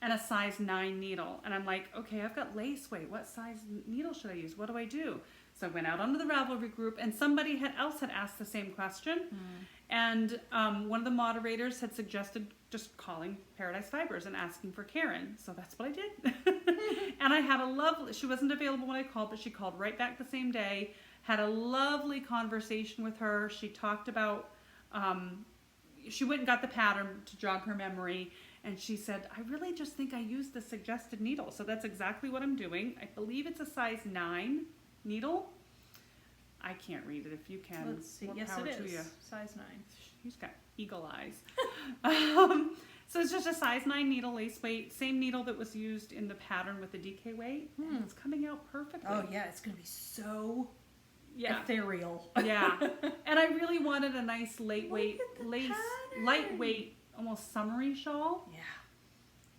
and a size 9 needle. And I'm like, okay, I've got lace weight. What size needle should I use? What do I do? So I went out onto the Ravelry group, and somebody else had asked the same question. And one of the moderators had suggested just calling Paradise Fibers and asking for Karen. So that's what I did. And I had a lovely, she wasn't available when I called, but she called right back the same day, had a lovely conversation with her. She talked about, she went and got the pattern to jog her memory. And she said, I really just think I used the suggested needle. So that's exactly what I'm doing. I believe it's a size 9 needle. I can't read it. If you can, Let's see. more Yes, power it to is. you. Size 9. He's got eagle eyes. So it's just a size 9 needle, lace weight, same needle that was used in the pattern with the DK weight. And it's coming out perfectly. Oh yeah, it's gonna be so ethereal. Yeah. And I really wanted a nice lightweight lace, pattern. lightweight, almost summery shawl. Yeah.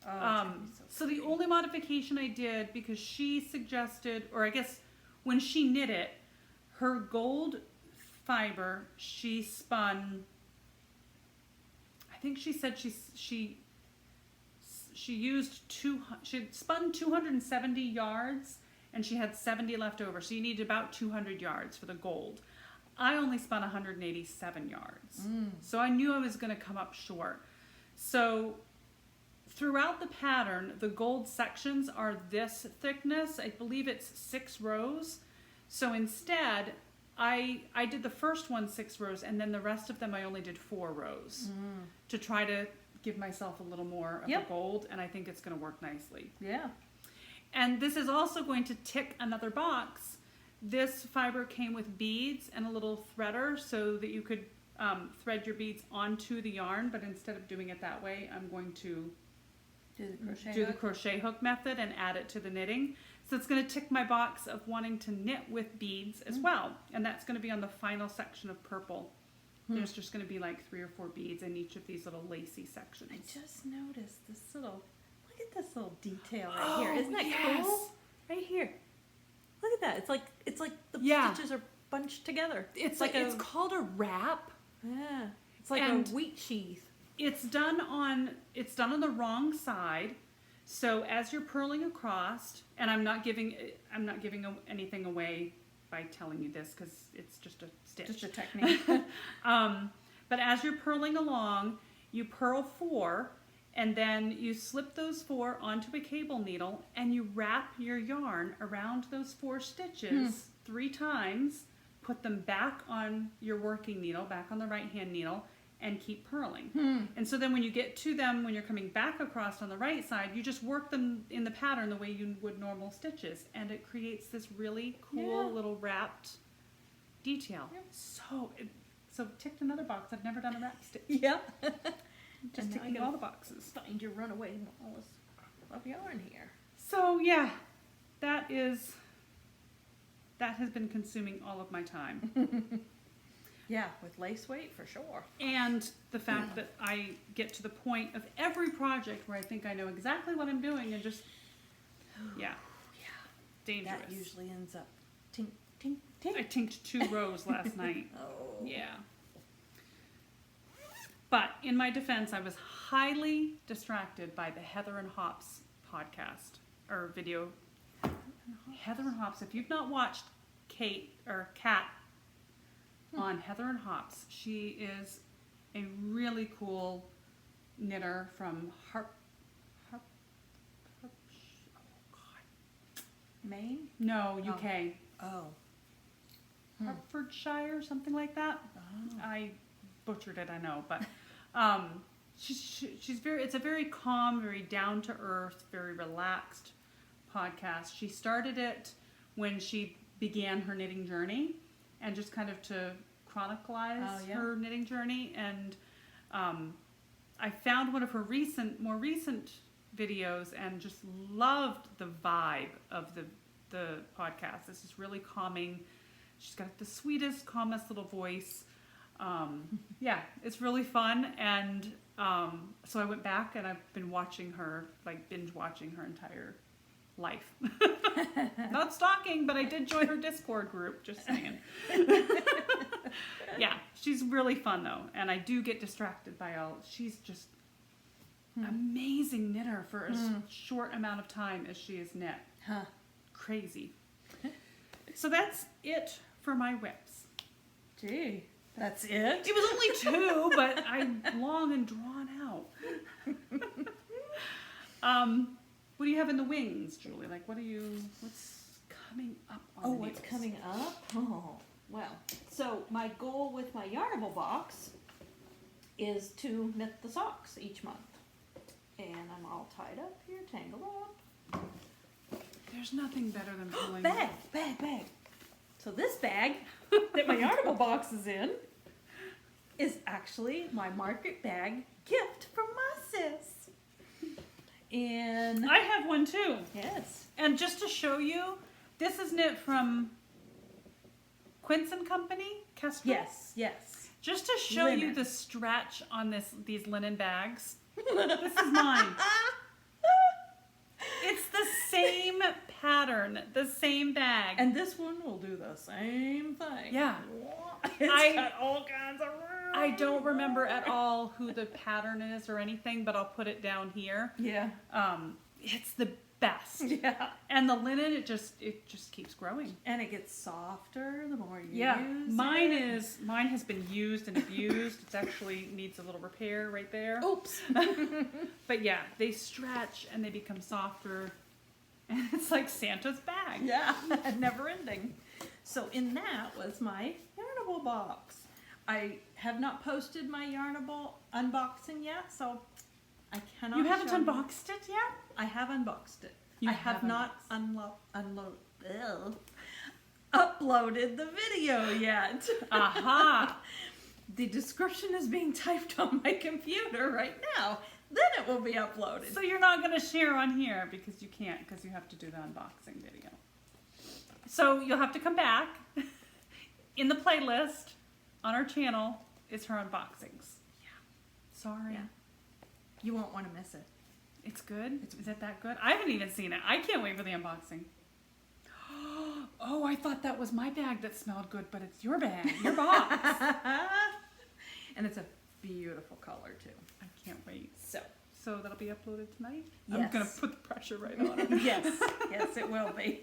Oh, it's gonna be So the pretty. only modification I did, because she suggested, or I guess when she knit it, her gold fiber, she spun, I think she said she used she spun 270 yards, and she had 70 left over. So you needed about 200 yards for the gold. I only spun 187 yards. So I knew I was going to come up short. So throughout the pattern, the gold sections are this thickness. I believe it's 6 rows. So instead, I did the first one 6 rows, and then the rest of them I only did 4 rows to try to give myself a little more of the gold, and I think it's going to work nicely. Yeah. And this is also going to tick another box. This fiber came with beads and a little threader so that you could thread your beads onto the yarn, but instead of doing it that way, I'm going to do the crochet hook method and add it to the knitting. So it's going to tick my box of wanting to knit with beads as well. And that's going to be on the final section of purple. There's just going to be like 3 or 4 beads in each of these little lacy sections. I just noticed this little, look at this little detail right here. Isn't that cool? Right here. Look at that. It's like the stitches are bunched together. It's like it's called a wrap. Yeah. It's like a wheat sheath. It's done on the wrong side. So as you're purling across, and I'm not giving anything away by telling you this because it's just a stitch. Just a technique. But as you're purling along, you purl 4, and then you slip those 4 onto a cable needle, and you wrap your yarn around those 4 stitches 3 times, put them back on your working needle, back on the right hand needle, and keep purling. And so then when you get to them, when you're coming back across on the right side, you just work them in the pattern the way you would normal stitches, and it creates this really cool little wrapped detail. So ticked another box. I've never done a wrap stitch. Yep. Just ticking all the boxes. Find your runaway Marls of yarn here. So yeah, that has been consuming all of my time. Yeah, with lace weight for sure. And the fact that I get to the point of every project where I think I know exactly what I'm doing and just, dangerous. That usually ends up tink, tink, tink. I tinked 2 rows last night. Oh. Yeah. But in my defense, I was highly distracted by the Heather and Hops podcast or video. Heather and Hops. If you've not watched Kat on Heather and Hops, she is a really cool knitter from Maine? No, UK. Oh. Hertfordshire, something like that. Oh. I butchered it, I know, but she's very. It's a very calm, very down to earth, very relaxed podcast. She started it when she began her knitting journey, and just kind of to chronicleize her knitting journey. And I found one of her more recent videos and just loved the vibe of the podcast. This is really calming. She's got the sweetest, calmest little voice. Yeah, it's really fun. And so I went back and I've been watching her, like binge watching her entire life. Not stalking, but I did join her Discord group, just saying. Yeah, she's really fun though. And I do get distracted by she's just amazing knitter for as short amount of time as she is knit. Huh. Crazy. So that's it for my whips. Gee, that's it? It was only 2, but I'm long and drawn out. What do you have in the wings, Julie? Like, what's coming up on the what's needles? coming up? Oh, well. So my goal with my Yarnable box is to knit the socks each month. And I'm all tied up here, tangled up. There's nothing better than pulling. Bag. So this bag that my Yarnable box is in is actually my market bag gift from my sis. And I have one too. yes. And just to show you, this is knit from Quince & Company, Kestrel. Yes. Just to show you the stretch on these linen bags. This is mine. It's the same pattern, the same bag. And this one will do the same thing. Yeah. It's got all kinds of room. I don't remember at all who the pattern is or anything, but I'll put it down here. Yeah. It's the best. Yeah. And the linen, it just keeps growing. And it gets softer the more you Yeah, use mine it. has been used and abused. It actually needs a little repair right there. Oops. But yeah, they stretch and they become softer, and it's like Santa's bag. Yeah, never ending. So in that was my Yarnable box. I have not posted my Yarnable unboxing yet, so I cannot. You haven't show unboxed it yet? I have unboxed it. You I have have not uploaded the video yet. Aha! The description is being typed on my computer right now. Then it will be uploaded. So you're not going to share on here because you can't, because you have to do the unboxing video. So you'll have to come back. In the playlist on our channel is her unboxings. Yeah. Sorry. Yeah. You won't want to miss it. It's good? Is it that good? I haven't even seen it. I can't wait for the unboxing. Oh, I thought that was my bag that smelled good, but it's your bag, your box. And it's a beautiful color too. I can't wait. So So that'll be uploaded tonight? Yes. I'm going to put the pressure right on it. yes, it will be.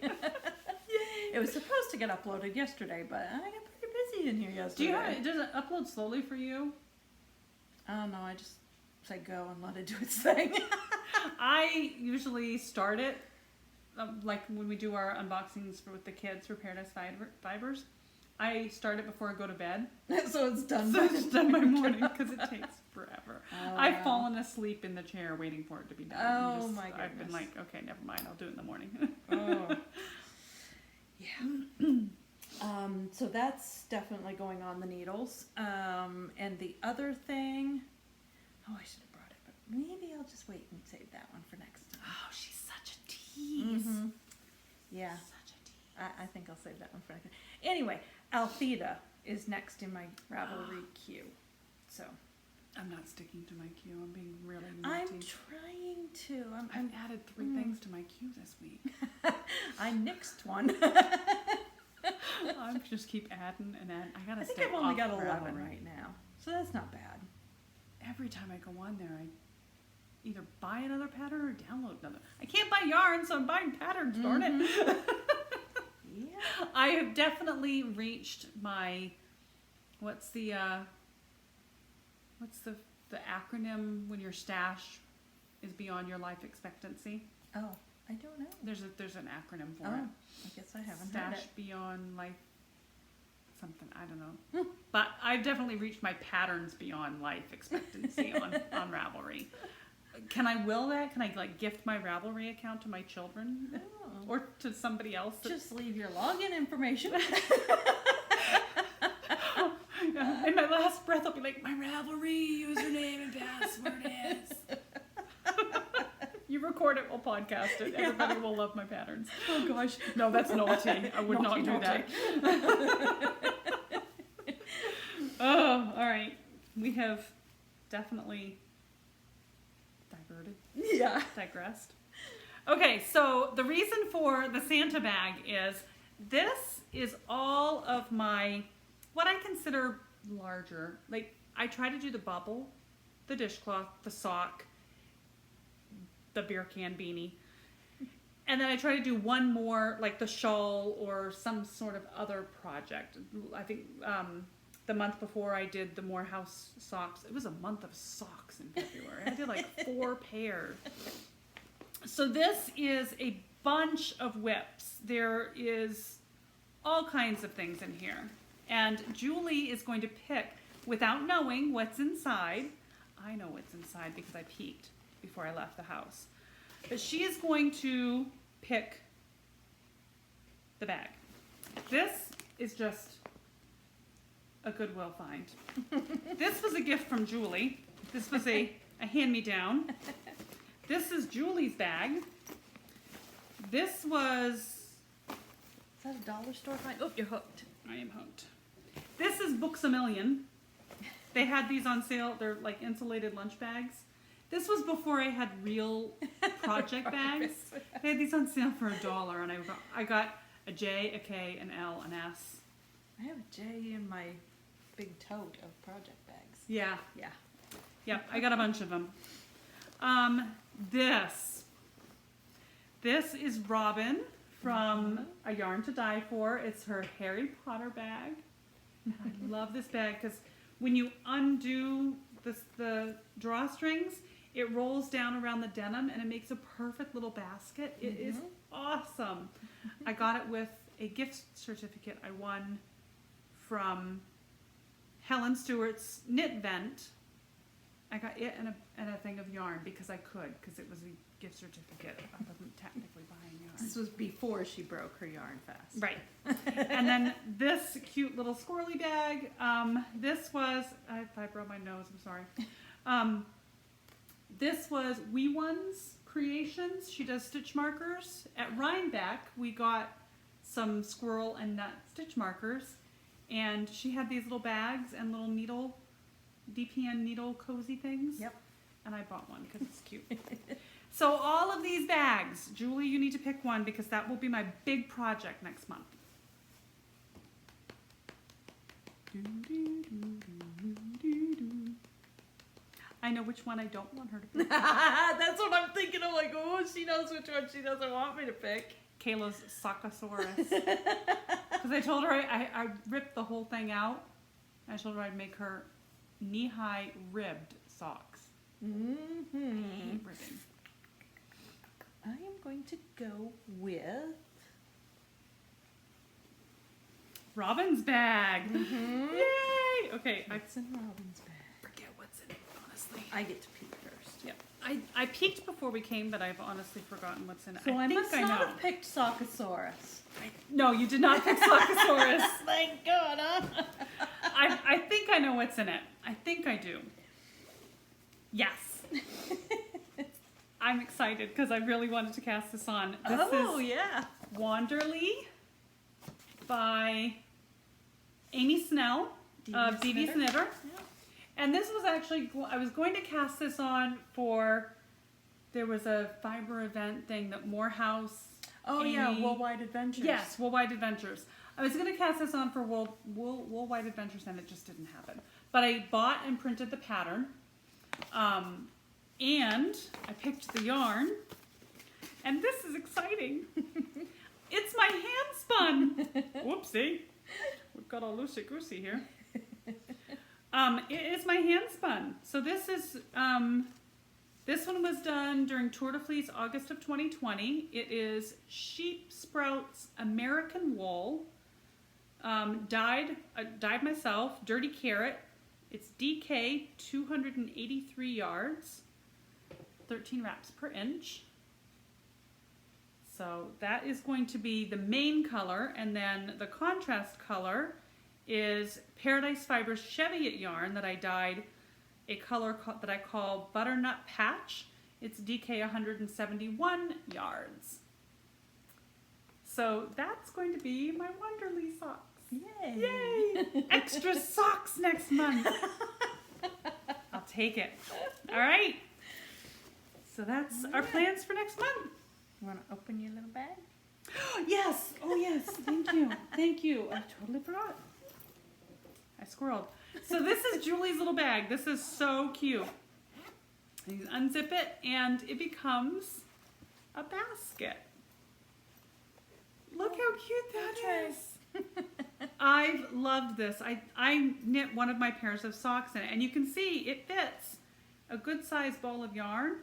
It was supposed to get uploaded yesterday, but I got pretty busy in here yesterday. Does it upload slowly for you? I don't know, I just say go and let it do its thing. I usually start it, like when we do our unboxings with the kids for Paradise Fibers. I start it before I go to bed. So it's done. So it's done by morning because it takes forever. Oh, I've wow. fallen asleep in the chair waiting for it to be done. Oh, my I've been goodness. like, okay, never mind. I'll do it in the morning. Oh. Yeah. So that's definitely going on the needles. And the other thing, I should have brought it, but maybe I'll just wait and save that one for next time. Oh, she's such a tease. Mhm. Yeah. Such a tease. I think I'll save that one for next time. Anyway, Althea is next in my Ravelry queue. So I'm not sticking to my queue. I'm being really I'm naughty. trying to. I've added 3 things to my queue this week. I nixed one. I just keep adding and adding. I gotta I think stay I've only off got 11 Ravelry. right now, so that's not bad. Every time I go on there, I either buy another pattern or download another. I can't buy yarn, so I'm buying patterns, darn it. Yeah. I have definitely reached my, what's the acronym when your stash is beyond your life expectancy? Oh, I don't know. There's an acronym for Oh, it. I guess I haven't heard Stash it. beyond life something, I don't know. But I've definitely reached my patterns beyond life expectancy on Ravelry. Can I will that? Can I like gift my Ravelry account to my children? Oh. Or to somebody else? Just leave your login information. Yeah. In my last breath, I'll be like, my Ravelry username and password is. You record it, we'll podcast it. Everybody will love my patterns. Oh gosh. No, that's naughty. I would Naughty, not do that. Oh, all right. We have definitely digressed. Okay, so the reason for the Santa bag is this is all of my, what I consider larger. Like, I try to do the bubble, the dishcloth, the sock, the beer can beanie. And then I try to do one more, like the shawl or some sort of other project. I think the month before I did the Morehouse socks. It was a month of socks in February. I did like 4 pairs. So this is a bunch of whips. There is all kinds of things in here. And Julie is going to pick, without knowing what's inside. I know what's inside because I peeked before I left the house. But she is going to pick the bag. This is just a Goodwill find. This was a gift from Julie. This was a hand-me-down. This is Julie's bag. This was... Is that a dollar store find? Oh, you're hooked. I am hooked. This is Books A Million. They had these on sale. They're like insulated lunch bags. This was before I had real project bags. They had these on sale for $1, and I got a J, a K, an L, an S. I have a J in my big tote of project bags. Yeah. Yeah. Yep, I got a bunch of them. This is Robin from A Yarn to Die For. It's her Harry Potter bag. I love this bag because when you undo the drawstrings, it rolls down around the denim and it makes a perfect little basket. It is awesome. I got it with a gift certificate I won from Helen Stewart's Knit Vent. I got it and a thing of yarn because I could, because it was a gift certificate. I wasn't technically buying yarn. This was before she broke her yarn fast. Right. And then this cute little squirrely bag. This was, I broke my nose, I'm sorry. This was Wee One's Creations. She does stitch markers. At Rhinebeck, we got some squirrel and nut stitch markers. And she had these little bags and little needle, DPN needle cozy things. Yep. And I bought one because it's cute. So all of these bags, Julie, you need to pick one because that will be my big project next month. I know which one I don't want her to pick. That's what I'm thinking. I'm like, oh, she knows which one she doesn't want me to pick. Kayla's Sockosaurus. Because I told her I ripped the whole thing out. I told her I'd make her knee-high ribbed socks. I hate ribbing. I am going to go with Robin's bag. Yay! Okay, what's in Robin's bag. forget what's in it, honestly. I get to peek first. Yeah, I peeked before we came, but I've honestly forgotten what's in it. So I think must I not know. have picked Sockosaurus. No, you did not pick Sockosaurus. Thank God, huh? I think I know what's in it. I think I do. Yes. I'm excited because I really wanted to cast this on. This is yeah. Wanderly by Amy Snell of Dee Dee Dee's Dee's Knitter. Yeah. And this was actually, I was going to cast this on for, there was a fiber event thing that Morehouse. Oh Amy, yeah, Worldwide Adventures. Yes, Worldwide Adventures. I was going to cast this on for Worldwide Adventures and it just didn't happen. But I bought and printed the pattern. And I picked the yarn. And this is exciting. It's my hand spun. Whoopsie. We've got all loosey-goosey here. It is my hand spun. So this is, this one was done during Tour de Fleece, August of 2020. It is Sheep Sprouts American Wool, dyed myself, Dirty Carrot. It's DK 283 yards, 13 wraps per inch. So that is going to be the main color, and then the contrast color is Paradise Fibers Cheviot yarn that I dyed a color that I call Butternut Patch. It's DK 171 yards. So that's going to be my Wonderly socks. Yay! Yay! Extra socks next month. I'll take it. All right. So that's our plans for next month. You want to open your little bag? Yes. Oh, yes. Thank you. Thank you. I totally forgot. I squirreled. So this is Julie's little bag. This is so cute. You unzip it and it becomes a basket. Look how cute that is. I've loved this. I knit one of my pairs of socks in it, and you can see it fits a good sized ball of yarn.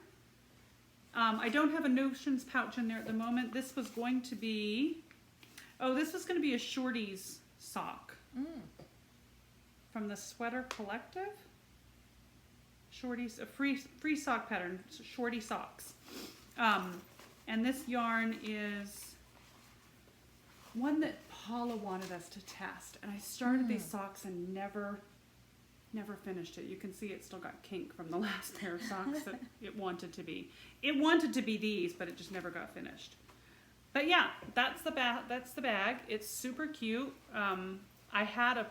I don't have a notions pouch in there at the moment. This was going to be, this was going to be a Shorty's sock from the Sweater Collective. Shorty's, a free sock pattern, Shorty socks. And this yarn is one that Paula wanted us to test, and I started these socks and never finished it. You can see it still got kink from the last pair of socks that it wanted to be. It wanted to be these, but it just never got finished. But yeah, that's the bag. It's super cute. I had a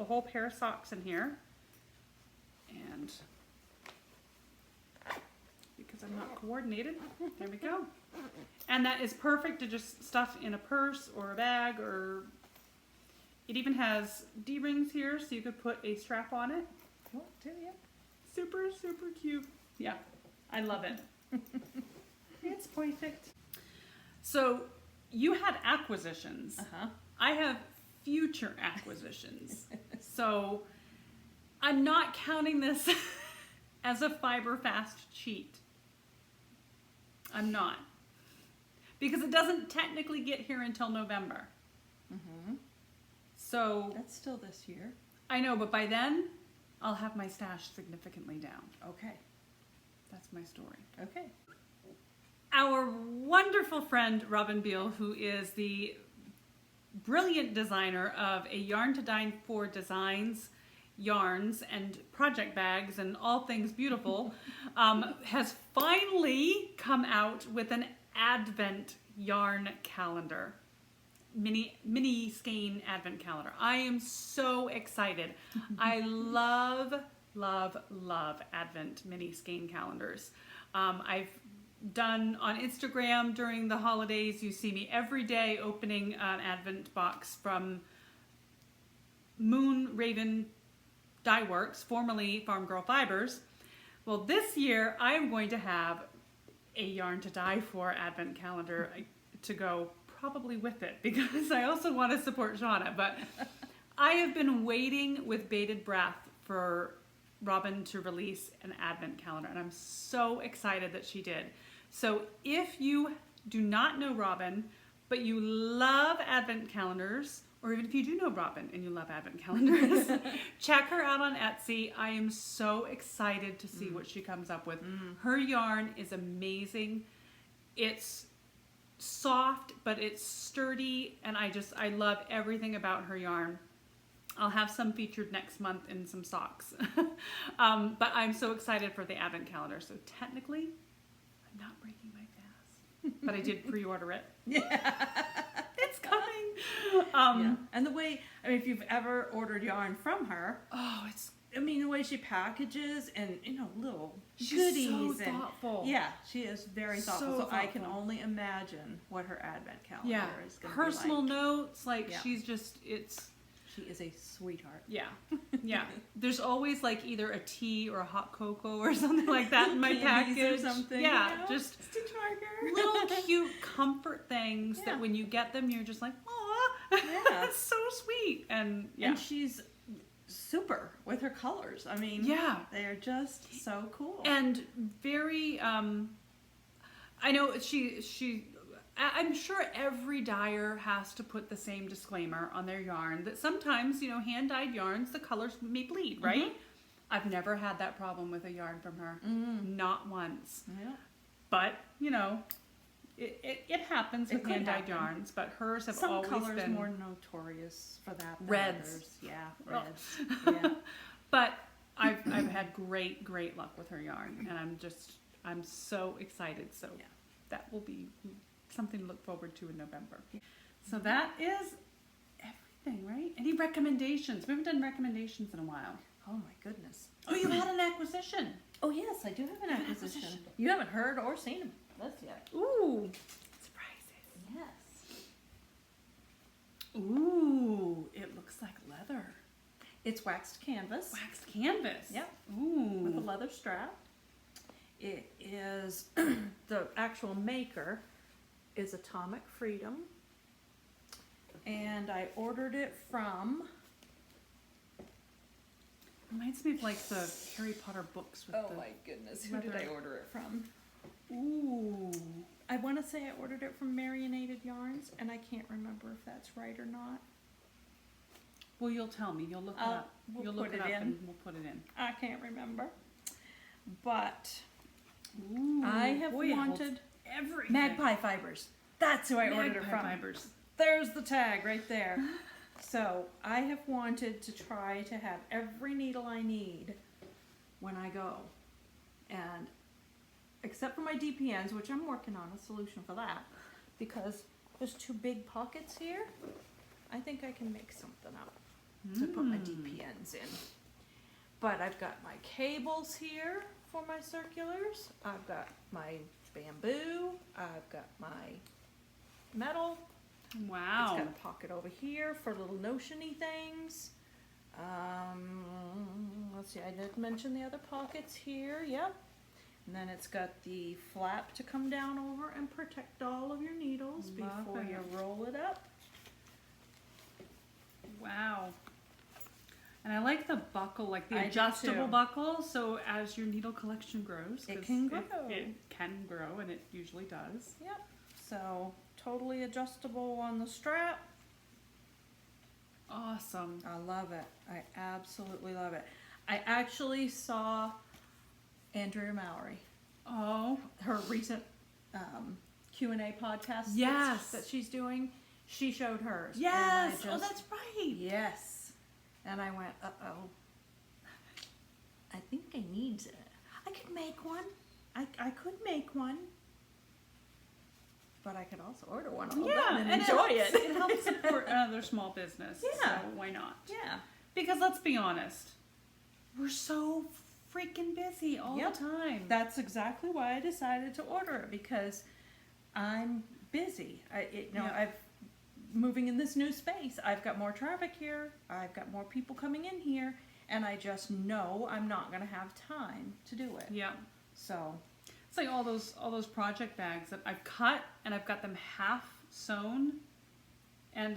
whole pair of socks in here, and because I'm not coordinated, there we go. And that is perfect to just stuff in a purse or a bag, or it even has D-rings here, so you could put a strap on it. Oh, do you? Super, super cute. Yeah, I love it. It's perfect. So you had acquisitions. Uh-huh. I have future acquisitions. So I'm not counting this as a fiber fast cheat. I'm not. Because it doesn't technically get here until November. Mm-hmm. So That's still this year. I know, but by then I'll have my stash significantly down. Okay. That's my story. Okay. Our wonderful friend Robin Beal, who is the brilliant designer of a Yarn to Dine For designs, yarns, and project bags, and all things beautiful, has finally come out with an Advent yarn calendar. Mini skein Advent calendar. I am so excited. I love Advent mini skein calendars. I've done on Instagram during the holidays. You see me every day opening an Advent box from Moon Raven Dye Works, formerly Farm Girl Fibers. Well, this year I'm going to have a Yarn to Dye For Advent calendar to go probably with it, because I also want to support Shauna. But I have been waiting with bated breath for Robin to release an Advent calendar, and I'm so excited that she did. So if you do not know Robin, but you love Advent calendars, or even if you do know Robin and you love Advent calendars, check her out on Etsy. I am so excited to see what she comes up with. Her yarn is amazing. It's soft, but it's sturdy, and I love everything about her yarn. I'll have some featured next month in some socks. But I'm so excited for the Advent calendar. So technically, I'm not breaking my fast, but I did pre-order it. Yeah. It's coming. Yeah. And the way, I mean, if you've ever ordered yarn from her, the way she packages and, little She's goodies. so and, thoughtful. Yeah, she is very thoughtful. So So I can thoughtful. only imagine what her Advent calendar Yeah, is going to be like. personal notes, Yeah. she's just, it's, She is a sweetheart. yeah. There's always either a tea or a hot cocoa or something like that in my Candies package. or something. Yeah, just Stitch marker. little cute comfort things Yeah. that when you get them, you're just like, aw, Yeah. that's so sweet. And yeah, And she's super with her colors. I mean, yeah. they're just so cool. And very, I know I'm sure every dyer has to put the same disclaimer on their yarn that sometimes, hand-dyed yarns, the colors may bleed, right? I've never had that problem with a yarn from her. Not once. Yeah. But, it happens It with could hand-dyed happen. yarns, but hers have Some always colors been more notorious for that than Reds. others. Yeah, Oh. reds. Yeah. But I've had great luck with her yarn, and I'm so excited. So Yeah. that will be something to look forward to in November. So that is everything, right? Any recommendations? We haven't done recommendations in a while. Oh my goodness. Oh, you had an acquisition. Oh yes, I do have an You have an acquisition. acquisition. You haven't heard or seen this yet. Ooh, surprises. Yes. Ooh, it looks like leather. It's waxed canvas. Waxed canvas. Yep. Ooh. With a leather strap. It is the actual maker is Atomic Freedom, and I ordered it from. Reminds me of the Harry Potter books with Oh the. my goodness, who did I leather. order it from? Ooh. I want to say I ordered it from Marinated Yarns, and I can't remember if that's right or not. Well, you'll tell me. You'll look it up. We'll You'll look put it it up in. and we'll put it in. I can't remember. But Ooh, I have boy, it holds wanted everything. Magpie Fibers. That's who I ordered it Magpie from. fibers. There's the tag right there. So I have wanted to try to have every needle I need when I go. And except for my DPNs, which I'm working on a solution for that, because there's two big pockets here, I think I can make something up to put my DPNs in. But I've got my cables here for my circulars. I've got my bamboo. I've got my metal. Wow. It's got a pocket over here for little notion-y things. Let's see, I did mention the other pockets here. Yep. And then it's got the flap to come down over and protect all of your needles Love before it. you roll it up. Wow. And I like the buckle, like the I do adjustable too. buckle, so as your needle collection grows, It 'cause can grow. It can grow, and it usually does. Yep. So totally adjustable on the strap. Awesome. I love it. I absolutely love it. I actually saw Andrea Mallory, Oh, her recent Q&A podcast Yes. that she's doing. She showed hers. and yes. I Oh, just- that's right. Yes. And I went, uh-oh. I think I need to. I could make one. I could make one. But I could also order one all done and enjoy it. it. It helps support another small business. Yeah. So why not? Yeah. Because let's be honest, we're so freaking busy all Yep. the time. That's exactly why I decided to order it, because I'm busy. Yeah. I've moving in this new space. I've got more traffic here. I've got more people coming in here, and I just know I'm not going to have time to do it. Yeah. So, It's like all those project bags that I've cut and I've got them half sewn, and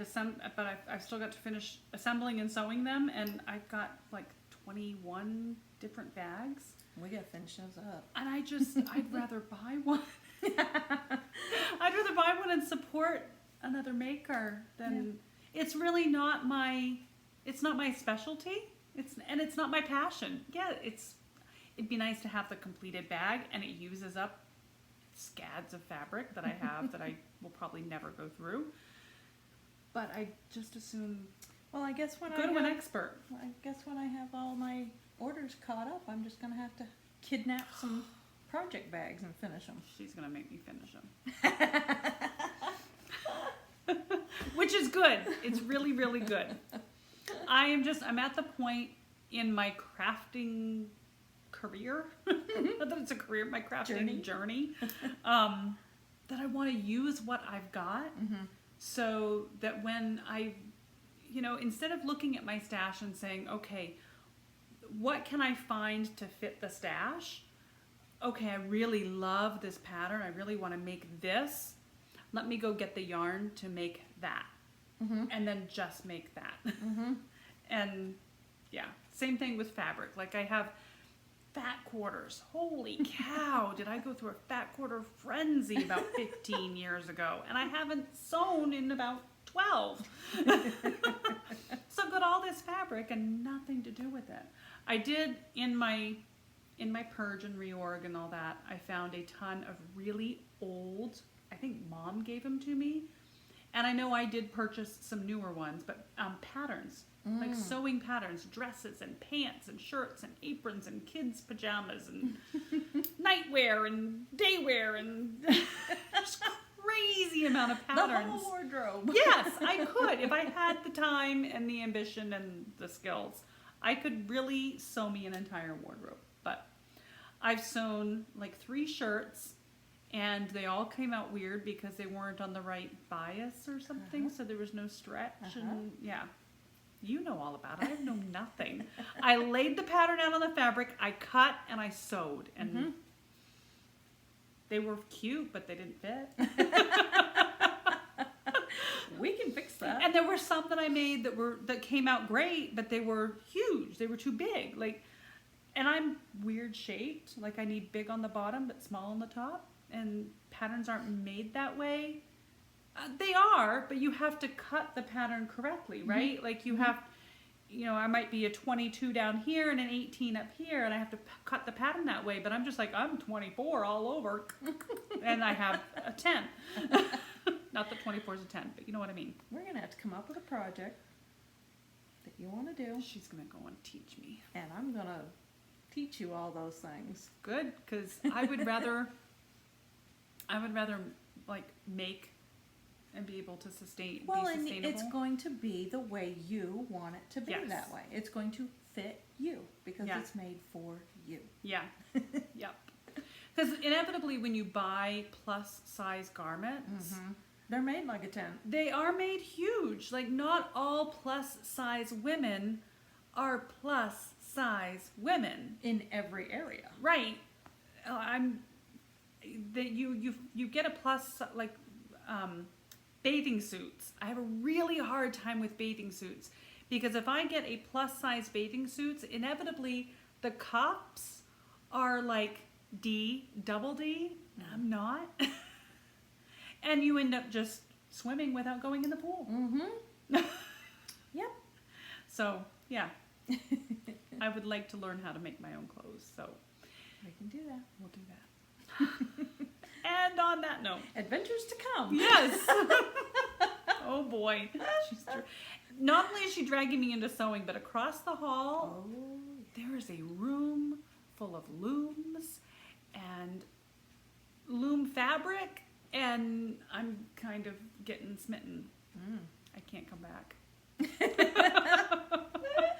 but I've still got to finish assembling and sewing them, and I've got like 21 different bags, we got to finish those up. and I'd rather buy one. I'd rather buy one and support another maker than it's really not my specialty. It's not my passion. Yeah, it'd be nice to have the completed bag, and it uses up scads of fabric that I have that I will probably never go through. But I just assume Well, I guess when go to an expert. I have all my orders caught up, I'm just going to have to kidnap some project bags and finish them. She's gonna make me finish them. Which is good. It's really, really good. I'm at the point in my crafting career, not that it's a career, my crafting journey, that I want to use what I've got, so that when instead of looking at my stash and saying, okay, what can I find to fit the stash? Okay, I really love this pattern. I really want to make this. Let me go get the yarn to make that. And then just make that. And yeah, same thing with fabric. Like I have fat quarters. Holy cow, did I go through a fat quarter frenzy about 15 years ago, and I haven't sewn in about 12. So I've got all this fabric and nothing to do with it. I did in my purge and reorg and all that, I found a ton of really old, I think Mom gave them to me, and I know I did purchase some newer ones, but patterns, like sewing patterns, dresses and pants and shirts and aprons and kids' pajamas and nightwear and daywear and just crazy amount of patterns. The whole wardrobe. Yes, I could. If I had the time and the ambition and the skills, I could really sew me an entire wardrobe. But I've sewn like 3 shirts, and they all came out weird because they weren't on the right bias or something, so there was no stretch. And yeah, you know all about it. I know nothing. I laid the pattern out on the fabric, I cut, and I sewed, and they were cute, but they didn't fit. We can fix that. And there were some that I made that came out great, but they were huge. They were too big. And I'm weird shaped. Like I need big on the bottom but small on the top. And patterns aren't made that way. They are, but you have to cut the pattern correctly, right? Like you have, I might be a 22 down here and an 18 up here, and I have to cut the pattern that way. But I'm just like, I'm 24 all over, and I have a 10. Not that 24 is a 10, but you know what I mean. We're going to have to come up with a project that you want to do, She's going to go and teach me. and I'm going to teach you all those things. Good, because I would rather like make and be able to be Well, and sustainable. it's going to be the way you want it to be Yes. that way. It's going to fit you because Yeah. it's made for you. Yeah. Yep. Because inevitably when you buy plus size garments, They're made like a 10. they are made huge. Like not all plus size women are plus size women. In every area. Right. that you get a plus, like bathing suits. I have a really hard time with bathing suits because if I get a plus size bathing suits, inevitably the cups are like D, double D. I'm not. And you end up just swimming without going in the pool. Mm-hmm. Yep. So, yeah. I would like to learn how to make my own clothes, so We can do that. we'll do that. And on that note, Adventures to come. yes. Oh boy. Not only is she dragging me into sewing, but across the hall, Oh. there is a room full of looms and loom fabric, and I'm kind of getting smitten. I can't come back.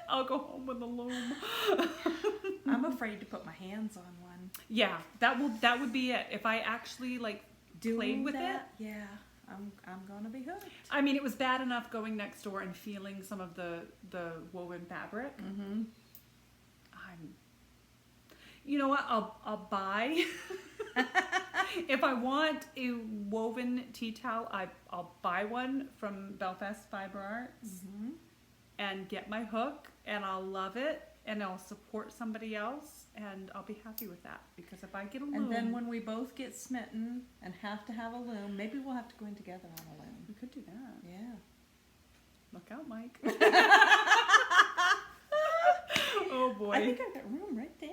I'll go home with a loom. I'm afraid to put my hands on one. Yeah, that would be it. If I actually like played with it. Yeah, I'm gonna be hooked. I mean, it was bad enough going next door and feeling some of the woven fabric. Mm-hmm. You know what? I'll buy. If I want a woven tea towel, I'll buy one from Belfast Fiber Arts and get my hook, and I'll love it, and I'll support somebody else, and I'll be happy with that. Because if I get a loom, And then when we both get smitten and have to have a loom, maybe we'll have to go in together on a loom. we could do that. Yeah. Look out, Mike. Oh boy. I think I've got room right there.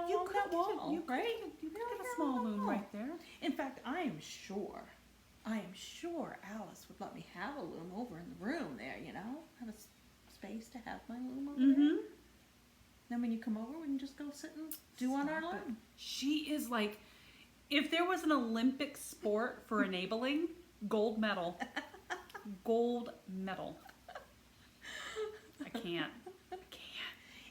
You could get a small loom right there. In fact, I am sure Alice would let me have a loom over in the room there, you know? Have a space to have my loom over there. Then when you come over, we can just go sit and do on our loom. She is like, if there was an Olympic sport for enabling, gold medal. Gold medal. I can't.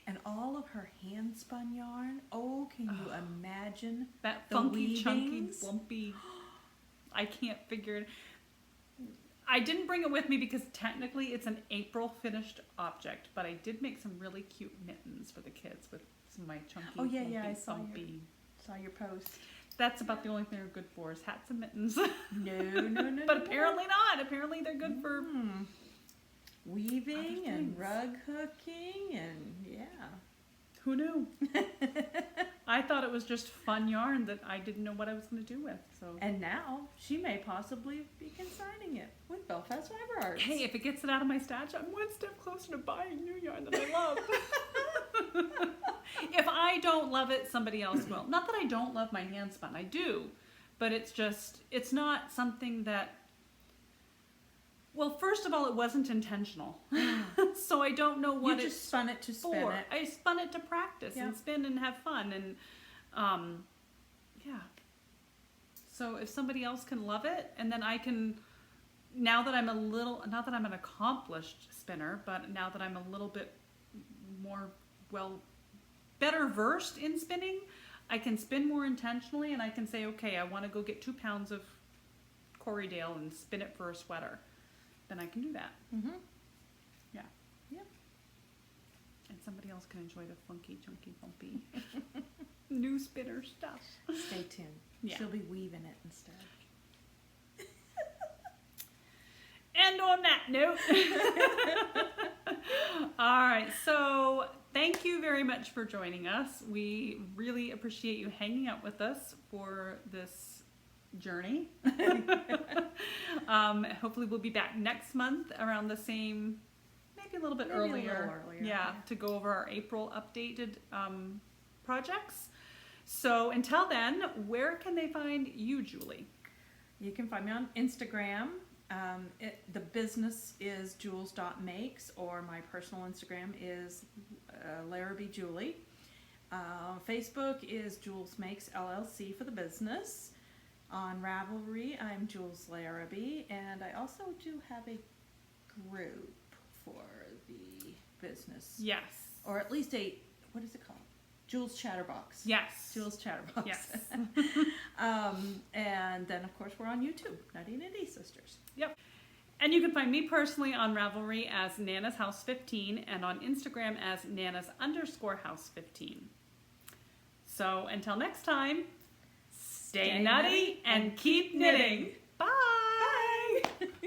And all of her hand spun yarn. Oh, can you imagine That the funky, chunky, weavings? lumpy. I can't figure it. I didn't bring it with me because technically it's an April finished object, but I did make some really cute mittens for the kids with some of my chunky, Oh, yeah, lumpy, yeah, I saw bumpy. Saw your post. That's about the only thing they're good for is hats and mittens. No. But apparently not. Apparently they're good for Weaving other and things. rug hooking and yeah. Who knew? I thought it was just fun yarn that I didn't know what I was going to do with. So And now she may possibly be consigning it with Belfast Fiber Arts. hey, if it gets it out of my stash, I'm one step closer to buying new yarn that I love. If I don't love it, somebody else will. Not that I don't love my hand spun. I do. But it's not something that, well, first of all, it wasn't intentional. So I don't know what you it's just spun it to spin for. it. I spun it to practice and spin and have fun. And yeah. So if somebody else can love it, and then I can, now that I'm not that I'm an accomplished spinner, but now that I'm a little bit more, better versed in spinning, I can spin more intentionally, and I can say, okay, I want to go get 2 pounds of Corriedale and spin it for a sweater. Then I can do that. Mm-hmm. Yeah. Yep. And somebody else can enjoy the funky, chunky, bumpy new spinner stuff. Stay tuned. Yeah. She'll be weaving it instead. And on that note, all right, so thank you very much for joining us. We really appreciate you hanging out with us for this journey. Hopefully we'll be back next month around the same, maybe a little bit earlier. Yeah, to go over our April updated projects. So until then, where can they find you, Julie? You can find me on Instagram. The business is Julz.Makes, or my personal Instagram is Larrabee Julie. Facebook is Julz Makes LLC for the business. On Ravelry, I'm Julz Larrabee, and I also do have a group for the business. Yes. Or at least what is it called? Julz Chatterbox. Yes. Julz Chatterbox. Yes. And then, of course, we're on YouTube, Nutty Sisters. Yep. And you can find me personally on Ravelry as Nana's House 15 and on Instagram as Nana's_House 15. So until next time, stay Stay nutty nutty and and keep keep knitting. knitting. Bye. Bye.